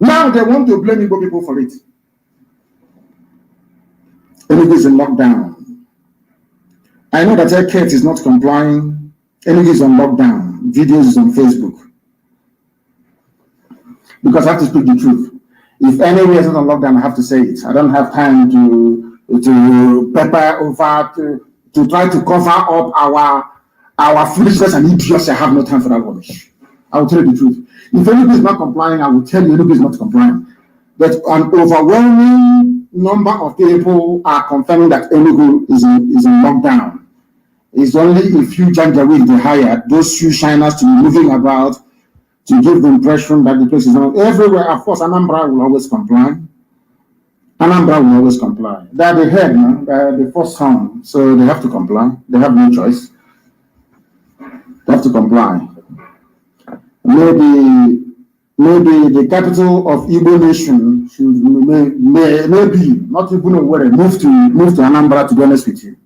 Now they want to blame Igbo people for it. Enugu is in lockdown. I know that Eket is not complying. Enugu is on lockdown. Videos is on Facebook. Because I have to speak the truth. If anywhere is not on lockdown, I have to say it. I don't have time to pepper over to try to cover up our foolishness and idiocy. I have no time for that rubbish. I will tell you the truth. If Enugu is not complying, I will tell you Enugu is not complying. But an overwhelming number of people are confirming that Enugu is in lockdown. It's only a few Janjaweed they hired, those few shiners to be moving about to give the impression that the place is not everywhere. Of course, Anambra will always comply. Anambra will always comply. They are the head, man. They are the first son, so they have to comply. They have no choice. They have to comply. Maybe the capital of Igbo nation should maybe not even where move to Anambra, to be honest with you.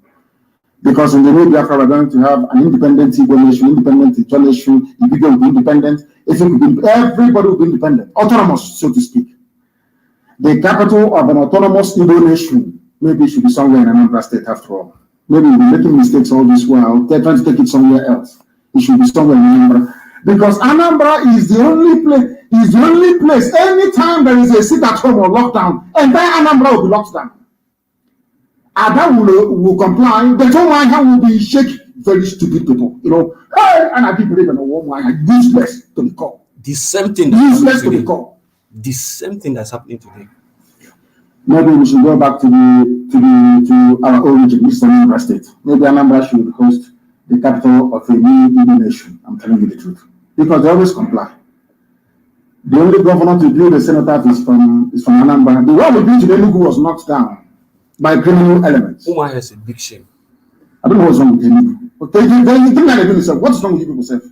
Because in the new BIAFRA, we're going to have an independent Igbo nation, independent Igbo nation, Igbo will be independent, everybody will be independent, autonomous, so to speak. The capital of an autonomous Igbo nation maybe should be somewhere in Anambra State after all. Maybe we're making mistakes all this while, they're trying to take it somewhere else. It should be somewhere in Anambra. Because Anambra is the only place, anytime there is a sit at home or lockdown, entire Anambra will be locked down. Ada will comply, the Tomaha will be shaking. Very stupid people, you know. Hey, and I didn't believe in a woman, useless to the core. The same thing. Useless to the core. The same thing that's happening today. Maybe we should go back to our origin, Eastern Anambra State. Maybe Anambra should host the capital of a new Igbo nation. I'm telling you the truth. Because they always comply. The only governor to build a cenotaph is from Anambra. The one we built in Enugu was knocked down by criminal elements. Uma has a big shame. I don't know what's wrong with Enugu. Okay, then you think that they yourself. What's wrong with you people, self?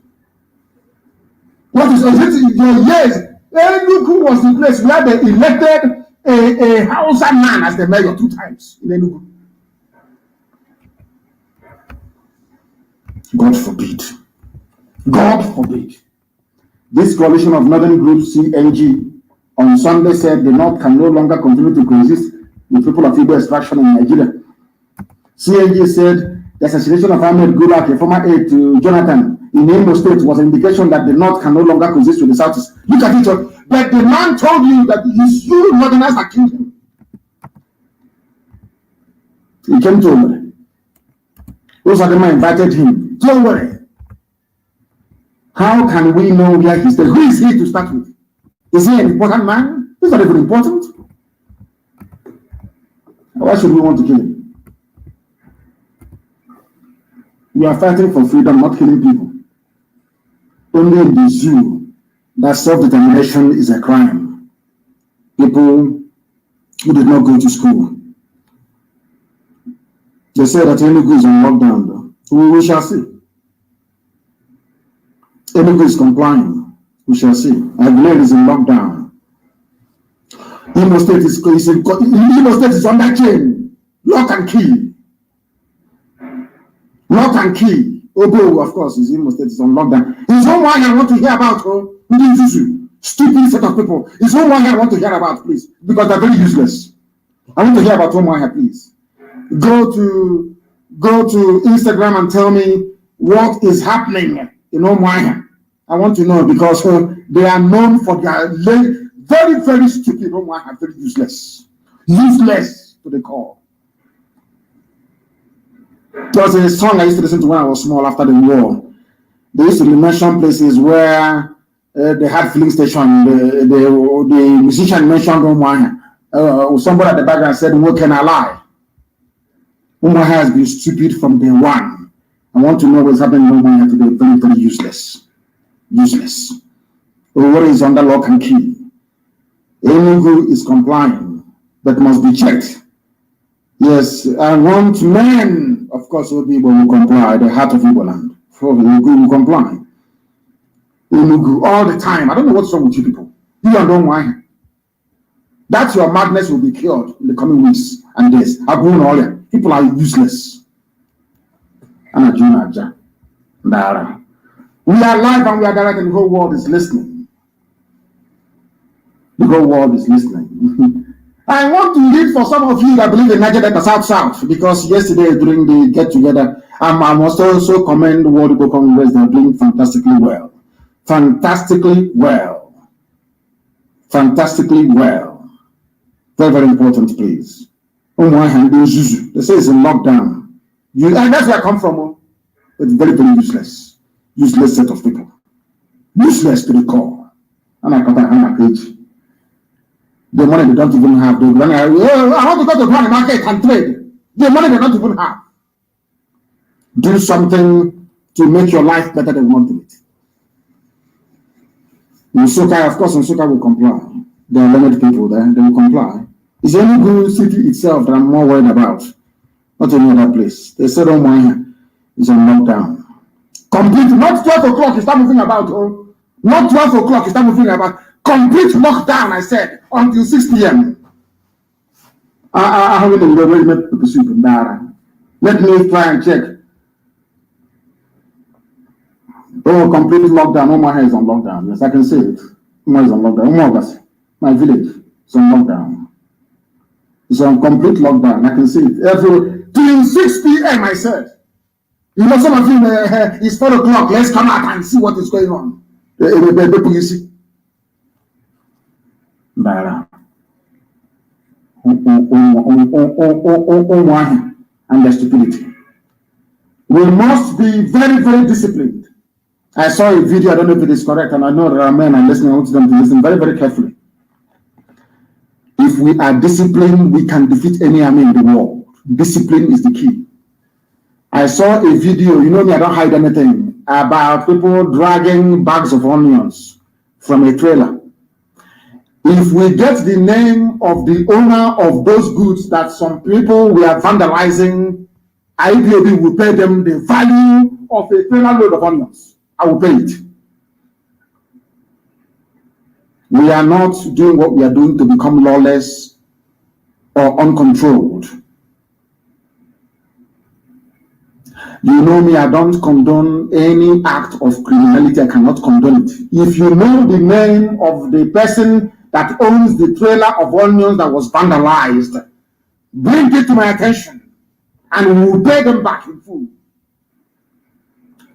What is it? Yes, Enugu was the place where they elected a Hausa man as the mayor 2 times in Enugu. God forbid. God forbid. This coalition of northern groups, CNG, on Sunday said the North can no longer continue to coexist with people of Igbo extraction in Nigeria. CNG said the assassination of Ahmed Gulag, a former aide to Jonathan in Imo State, was an indication that the North can no longer coexist with the Southeast. Look at it, but the man told you that it's you Northerners that killed him. He came to Owerri. Those are the men invited him. Don't worry. How can we know where he stayed? Who is he to start with? Is he an important man? He's not even important. Why should we want to kill him? We are fighting for freedom, not killing people. Only in the zoo that self-determination is a crime. People who did not go to school. They say that Enugu is on lockdown, though. We shall see. Enugu is complying. We shall see. Aguilera is in lockdown. Imo State is under chain. Lock and key. Lock and key. Obo, of course, is Imo State is on lockdown. His own one I want to hear about, stupid set of people. His own one I want to hear about, please, because they're very useless. I want to hear about Omoaha, please. Go to Instagram and tell me what is happening in Omoaha. I want to know because they are known for their very, very stupid Omoaha, very useless. Useless to the core. There was a song I used to listen to when I was small after the war. They used to mention places where they had filling station. The musician mentioned Umuahia. Somebody at the background said, "What can I lie?" Umuahia has been stupid from day one. I want to know what's happening in Umuahia today. Very, very useless. Useless. What is under lock and key? Enugu is complying, but must be checked. Yes, I want men, of course, will be able to comply, the heart of Igbo land. For Enugu will comply. Enugu all the time. I don't know what's wrong with you people. You don't know why. That's your madness will be cured in the coming weeks and days. People are useless. We are live and we are direct, and the whole world is listening. The whole world is listening. I want to read for some of you that believe in Niger Delta South, because yesterday during the get together, I must also commend the World Igbo Congress. They're doing fantastically well. Fantastically well. Fantastically well. Very, very important, please. They say it's a lockdown. And that's where I come from. It's very, very useless. Useless set of people. Useless to the core. And I got a page. The money they don't even have. I want to go to the market and trade. The money they don't even have. Do something to make your life better than wanting it. Nsuka, of course, Nsuka will comply. There are limited people there. They will comply. It's the only good city itself that I'm more worried about. Not any other place. They said, "Oh my, it's on lockdown." Complete, not 12 o'clock, you start moving about. Oh, not 12 o'clock, you start moving about. Complete lockdown, I said, until 6 p.m. Let me try and check. Oh, complete lockdown. Oh, my hair is on lockdown. Yes, I can see it. My is on lockdown. My village is on lockdown. It's on complete lockdown. I can see it. Till 6 p.m. I said. You know, some of you, it's 4 o'clock. Let's come out and see what is going on. You see. And the stupidity. We must be very, very disciplined. I saw a video, I don't know if it is correct, and I know there are men and listening. I want them to listen very, very carefully. If we are disciplined, we can defeat any army in the world. Discipline is the key. I saw a video, you know me, I don't hide anything, about people dragging bags of onions from a trailer. If we get the name of the owner of those goods that some people were vandalizing, IPOB will pay them the value of a trailer load of onions. I will pay it. We are not doing what we are doing to become lawless or uncontrolled. You know me, I don't condone any act of criminality. I cannot condone it. If you know the name of the person that owns the trailer of onions that was vandalized, bring it to my attention and we will pay them back in full.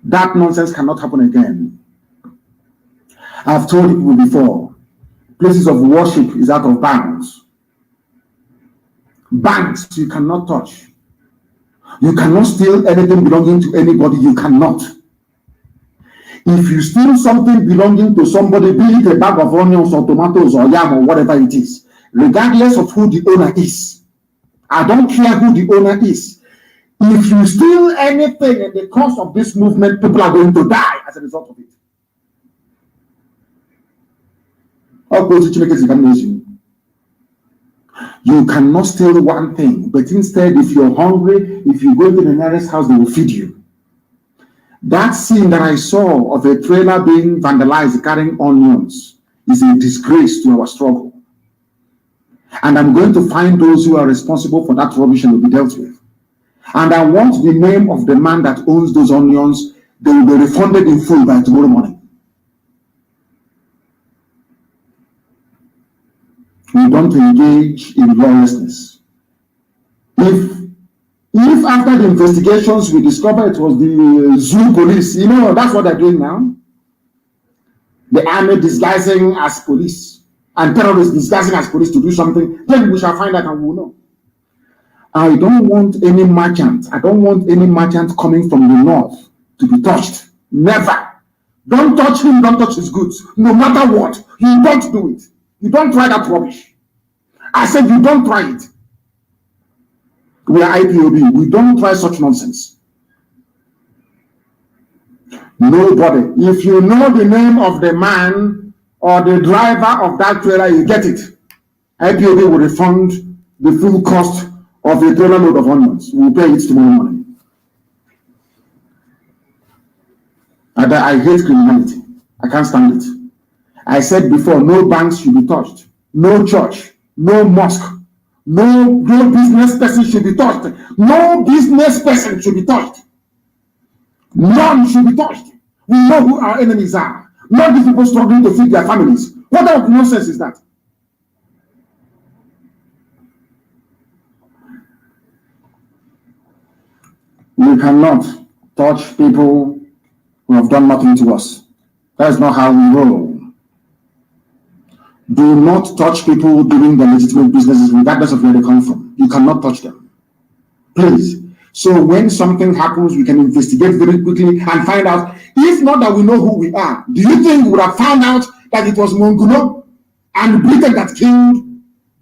That nonsense cannot happen again. I've told people before, places of worship is out of bounds. Banks you cannot touch. You cannot steal anything belonging to anybody. You cannot. If you steal something belonging to somebody, be it a bag of onions or tomatoes or yam or whatever it is, regardless of who the owner is, I don't care who the owner is. If you steal anything in the course of this movement, people are going to die as a result of it. You cannot steal one thing, but instead, if you're hungry, if you go to the nearest house, they will feed you. That scene that I saw of a trailer being vandalized carrying onions is a disgrace to our struggle. And I'm going to find those who are responsible for that rubbish and will be dealt with. And I want the name of the man that owns those onions. They will be refunded in full by tomorrow morning. We don't engage in lawlessness. If after the investigations we discover it was the zoo police, you know, that's what they're doing now. The army disguising as police and terrorists disguising as police to do something, then we shall find out and we will know. I don't want any merchant. I don't want any merchant coming from the north to be touched. Never. Don't touch him, don't touch his goods. No matter what, you don't do it. You don't try that rubbish. I said you don't try it. We are IPOB. We don't try such nonsense. Nobody. If you know the name of the man or the driver of that trailer, you get it. IPOB will refund the full cost of a trailer load of onions. We'll pay it tomorrow morning. And I hate criminality. I can't stand it. I said before, no banks should be touched. No church. No mosque. No business person should be touched. No business person should be touched. None should be touched. We know who our enemies are. Not these people struggling to feed their families. What kind of nonsense is that? We cannot touch people who have done nothing to us. That is not how we roll. Do not touch people doing their legitimate businesses regardless of where they come from. You cannot touch them. Please. So when something happens, we can investigate very quickly and find out. If not that we know who we are, do you think we would have found out that it was Monguno and Britain that killed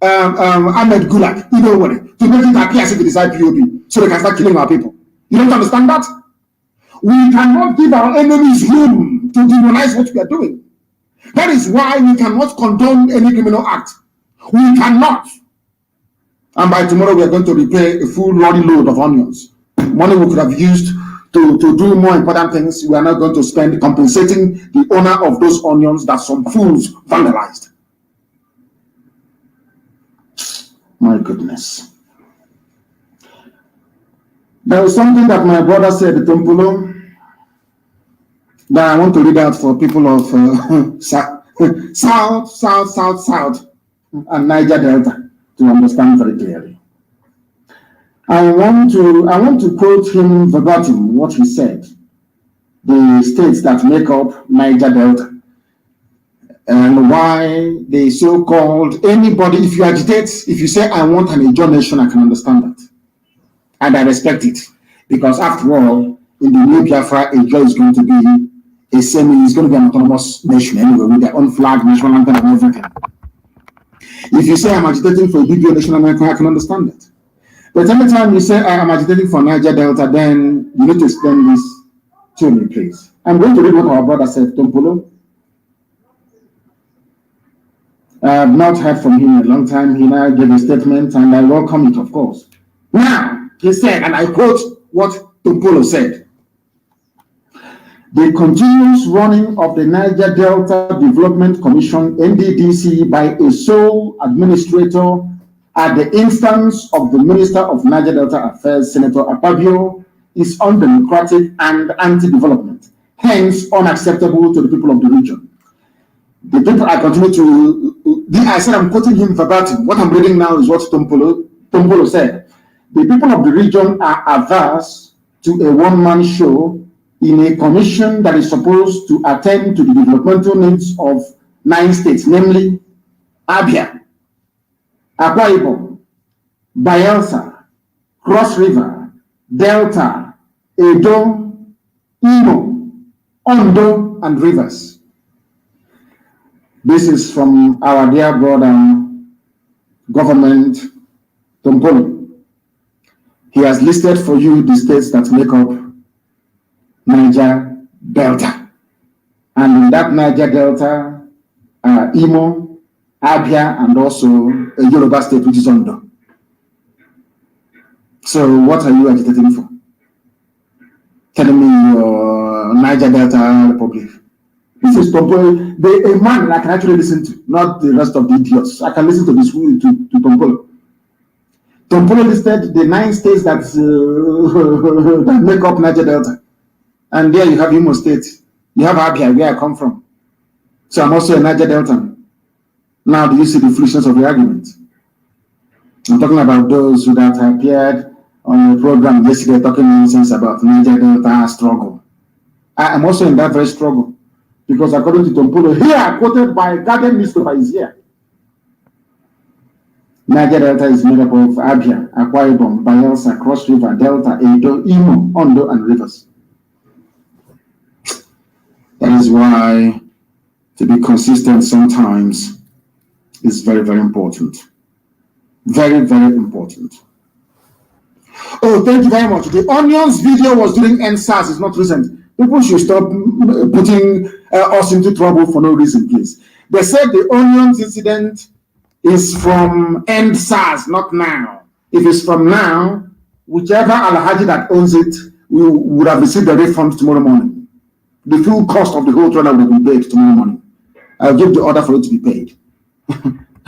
Ahmed Gulag, to make it appear as if it is IPOB, so they can start killing our people? You don't understand that? We cannot give our enemies room to demonize what we are doing. That is why we cannot condone any criminal act. We cannot. And by tomorrow, we are going to repay a full lorry load of onions. Money we could have used to do more important things. We are not going to spend compensating the owner of those onions that some fools vandalized. My goodness. There was something that my brother said, Tompulo, that I want to read out for people of South, and Niger Delta to understand very clearly. I want to quote him verbatim what he said. The states that make up Niger Delta and why they so-called anybody. If you agitate, if you say I want an Ijaw nation, I can understand that, and I respect it, because after all, in the new Biafra, Ijaw is going to be it's going to be an autonomous nation anyway, with their own flag, national anthem, and everything. If you say I'm agitating for a BBO national anthem, I can understand that. But every time you say I am agitating for Niger Delta, then you need to explain this to me, please. I'm going to read what our brother said, Tompulo. I have not heard from him in a long time. He now gave a statement, and I welcome it, of course. Now, he said, and I quote what Tompulo said: the continuous running of the Niger Delta Development Commission, NDDC, by a sole administrator at the instance of the Minister of Niger Delta Affairs, Senator Akpabio, is undemocratic and anti-development, hence unacceptable to the people of the region. The people, I continue to, I said I'm quoting him verbatim. What I'm reading now is what Tompulo said. The people of the region are averse to a one-man show in a commission that is supposed to attend to the developmental needs of 9 states, namely Abia, Akwa Ibom, Bayelsa, Cross River, Delta, Edo, Imo, Ondo, and Rivers. This is from our dear brother, government, Tompulo. He has listed for you the states that make up Niger Delta. And in that Niger Delta, Imo, Abia, and also a Yoruba state, which is Ondo. So what are you agitating for? Telling me your Niger Delta Republic. This is Tompulo, a man that I can actually listen to, not the rest of the idiots. I can listen to this to Tompulo. Tompulo listed the 9 states that make up Niger Delta. And there you have Imo State. You have Abia, where I come from. So I'm also a Niger Delta. Now, do you see the foolishness of the argument? I'm talking about those who that appeared on the program yesterday talking nonsense about Niger Delta struggle. I am also in that very struggle. Because according to Tompulo, here, quoted by Guardian newspaper, is here. Niger Delta is made up of Abia, Akwa Ibom, Bayelsa, Cross River, Delta, Edo, Imo, Ondo, and Rivers. That is why to be consistent sometimes is very, very important. Very, very important. Oh, thank you very much. The onions video was during NSAS. It's not recent. People should stop putting us into trouble for no reason, please. They said the onions incident is from NSAS, not now. If it's from now, whichever Alhaji that owns it would have received the refund tomorrow morning. The full cost of the whole trailer will be paid tomorrow morning. I'll give the order for it to be paid.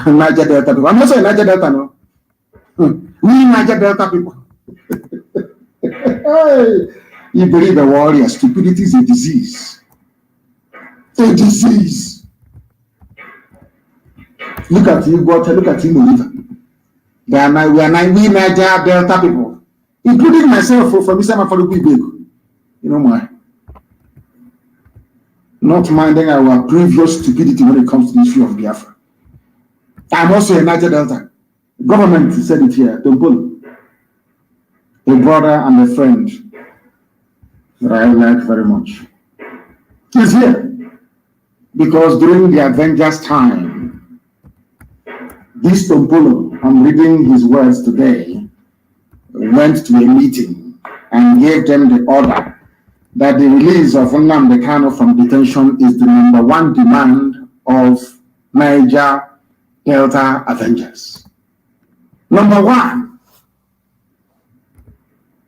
Niger Delta people. I'm not saying Niger Delta, no. We Niger Delta people. Hey, you believe the warrior, stupidity is a disease. A disease. Look at you, water, look at you, River. We Niger Delta people, including myself from Isama Faruku. You know why? Not minding our previous stupidity when it comes to the issue of Biafra. I'm also a Niger Delta. Government said it here, the bull. A brother and a friend that I like very much. He's here because during the Avengers time, this Tompolo, I'm reading his words today, went to a meeting and gave them the order that the release of Nnamdi Kanu from detention is the #1 demand of Niger Delta Avengers. #1.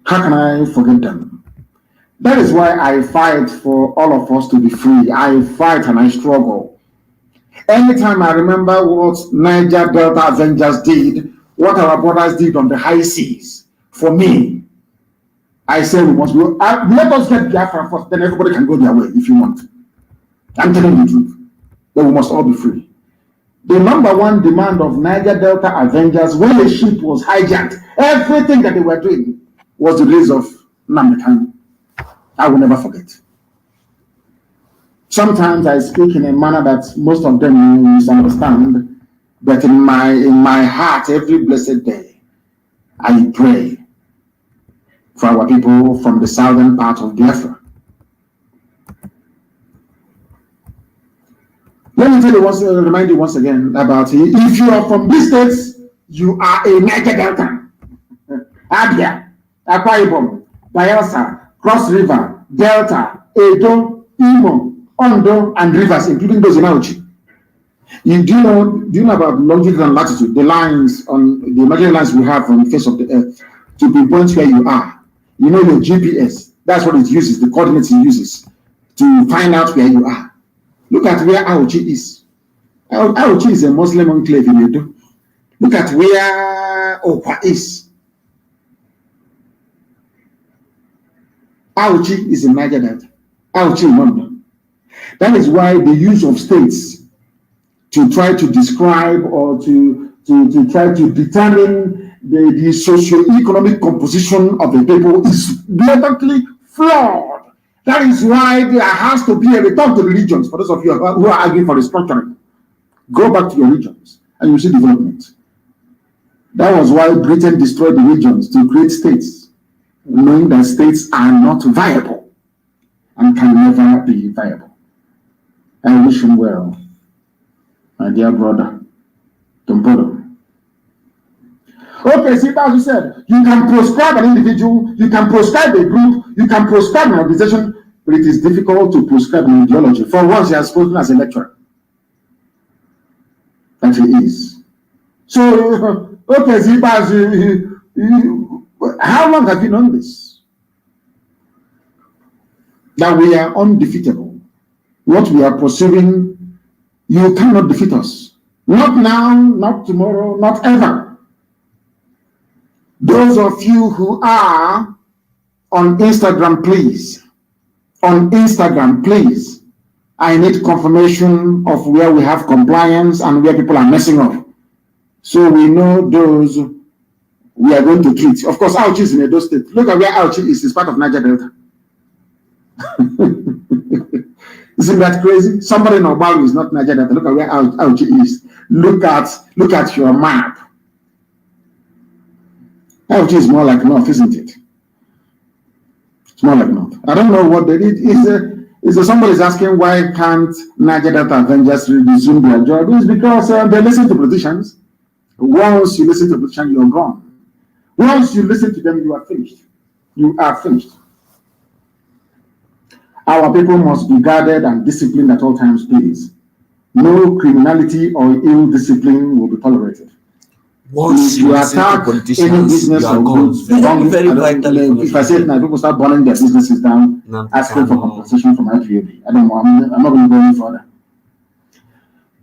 How can I forget them? That is why I fight for all of us to be free. I fight and I struggle. Anytime I remember what Niger Delta Avengers did, what our brothers did on the high seas, for me, I say we must go. Let us get Biafra first, then everybody can go their way if you want. I'm telling you the truth. Then we must all be free. The #1 demand of Niger Delta Avengers, when the ship was hijacked, everything that they were doing was the release of Nnamdi Kanu. I will never forget. Sometimes I speak in a manner that most of them misunderstand, but in my heart, every blessed day, I pray for our people from the southern part of Biafra. Let me tell you remind you once again about it. If you are from these states, you are a Niger Delta. Abia, Akwa Ibom, Bayelsa, Cross River, Delta, Edo, Imo, Ondo, and Rivers, including those in Auchi. Do you know about longitude and latitude, the lines on the imaginary lines we have on the face of the earth to pinpoint where you are? You know your GPS. That's what it uses, the coordinates it uses to find out where you are. Look at where Auchi is. Auchi is a Muslim enclave in Edo. Look at where Okwa is. Auchi is in Niger Delta. Auchi in London. That is why the use of states to try to describe or to try to determine the socio-economic composition of the people is blatantly flawed. That is why there has to be a return to the regions. For those of you who are arguing for restructuring, go back to your regions and you see development. That was why Britain destroyed the regions to create states, knowing that states are not viable and can never be viable. I wish him well, my dear brother, Tompolo. Okay, see, as you said, you can proscribe an individual, you can proscribe a group, you can proscribe an organization, but it is difficult to proscribe an ideology. For once, he has spoken as a lecturer. And he is. So, okay, see, how long have you known this? That we are undefeatable. What we are pursuing, you cannot defeat us. Not now, not tomorrow, not ever. Those of you who are on Instagram, please. On Instagram, please. I need confirmation of where we have compliance and where people are messing up. So we know those we are going to treat. Of course, Auchi is in Edo State. Look at where Auchi is. It's part of Niger Delta. Isn't that crazy? Somebody in Obalu is not Niger Delta. Look at where Auchi is. Look at your map. Which is more like North, isn't it? It's more like North. I don't know what they did. Is somebody's asking why can't Niger Delta Avengers resume their job? It's because they listen to politicians. Once you listen to politicians, you're gone. Once you listen to them, you are finished. You are finished. Our people must be guarded and disciplined at all times, please. No criminality or ill discipline will be tolerated. Once you attack any business or group, very vital. If I say it now, people start burning their businesses down, asking for compensation from IPOB. I don't know. I'm not going to go any further.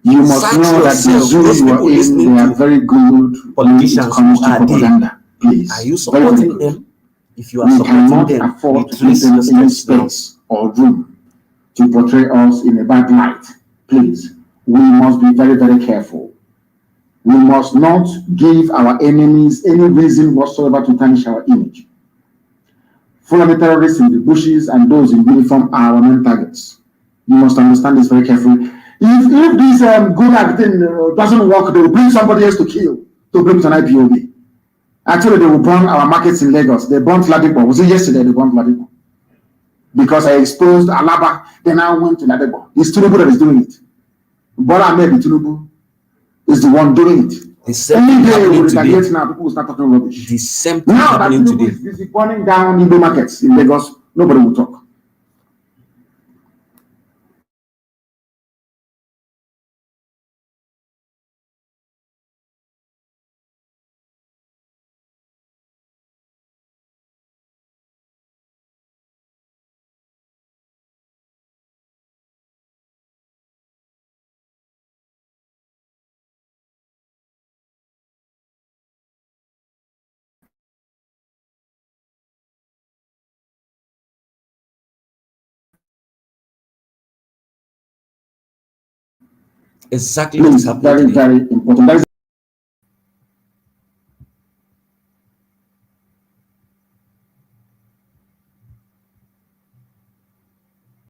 You must know that the zoo you are in, they are very good politicians who are propaganda. Please. Are you supporting them? If you are supporting them, afford to give them any space or room to portray us in a bad light. Please, we must be very, very careful. We must not give our enemies any reason whatsoever to tarnish our image. Fulani terrorists in the bushes and those in uniform are our main targets. You must understand this very carefully. If this good thing doesn't work, they will bring somebody else to kill, to bring to an IPOB. Actually, they will burn our markets in Lagos. They burned Ladipo. Was it yesterday they burned Ladipo? Because I exposed Alaba, they now went to Ladipo. It's Tinubu that is doing it. Bola Ahmed Tinubu is the one doing it. The same thing happening today. Now, people will start talking rubbish. The same thing happening today. Is busy burning down Igbo markets in Lagos. Nobody will talk. Exactly what is happening. Very, very important.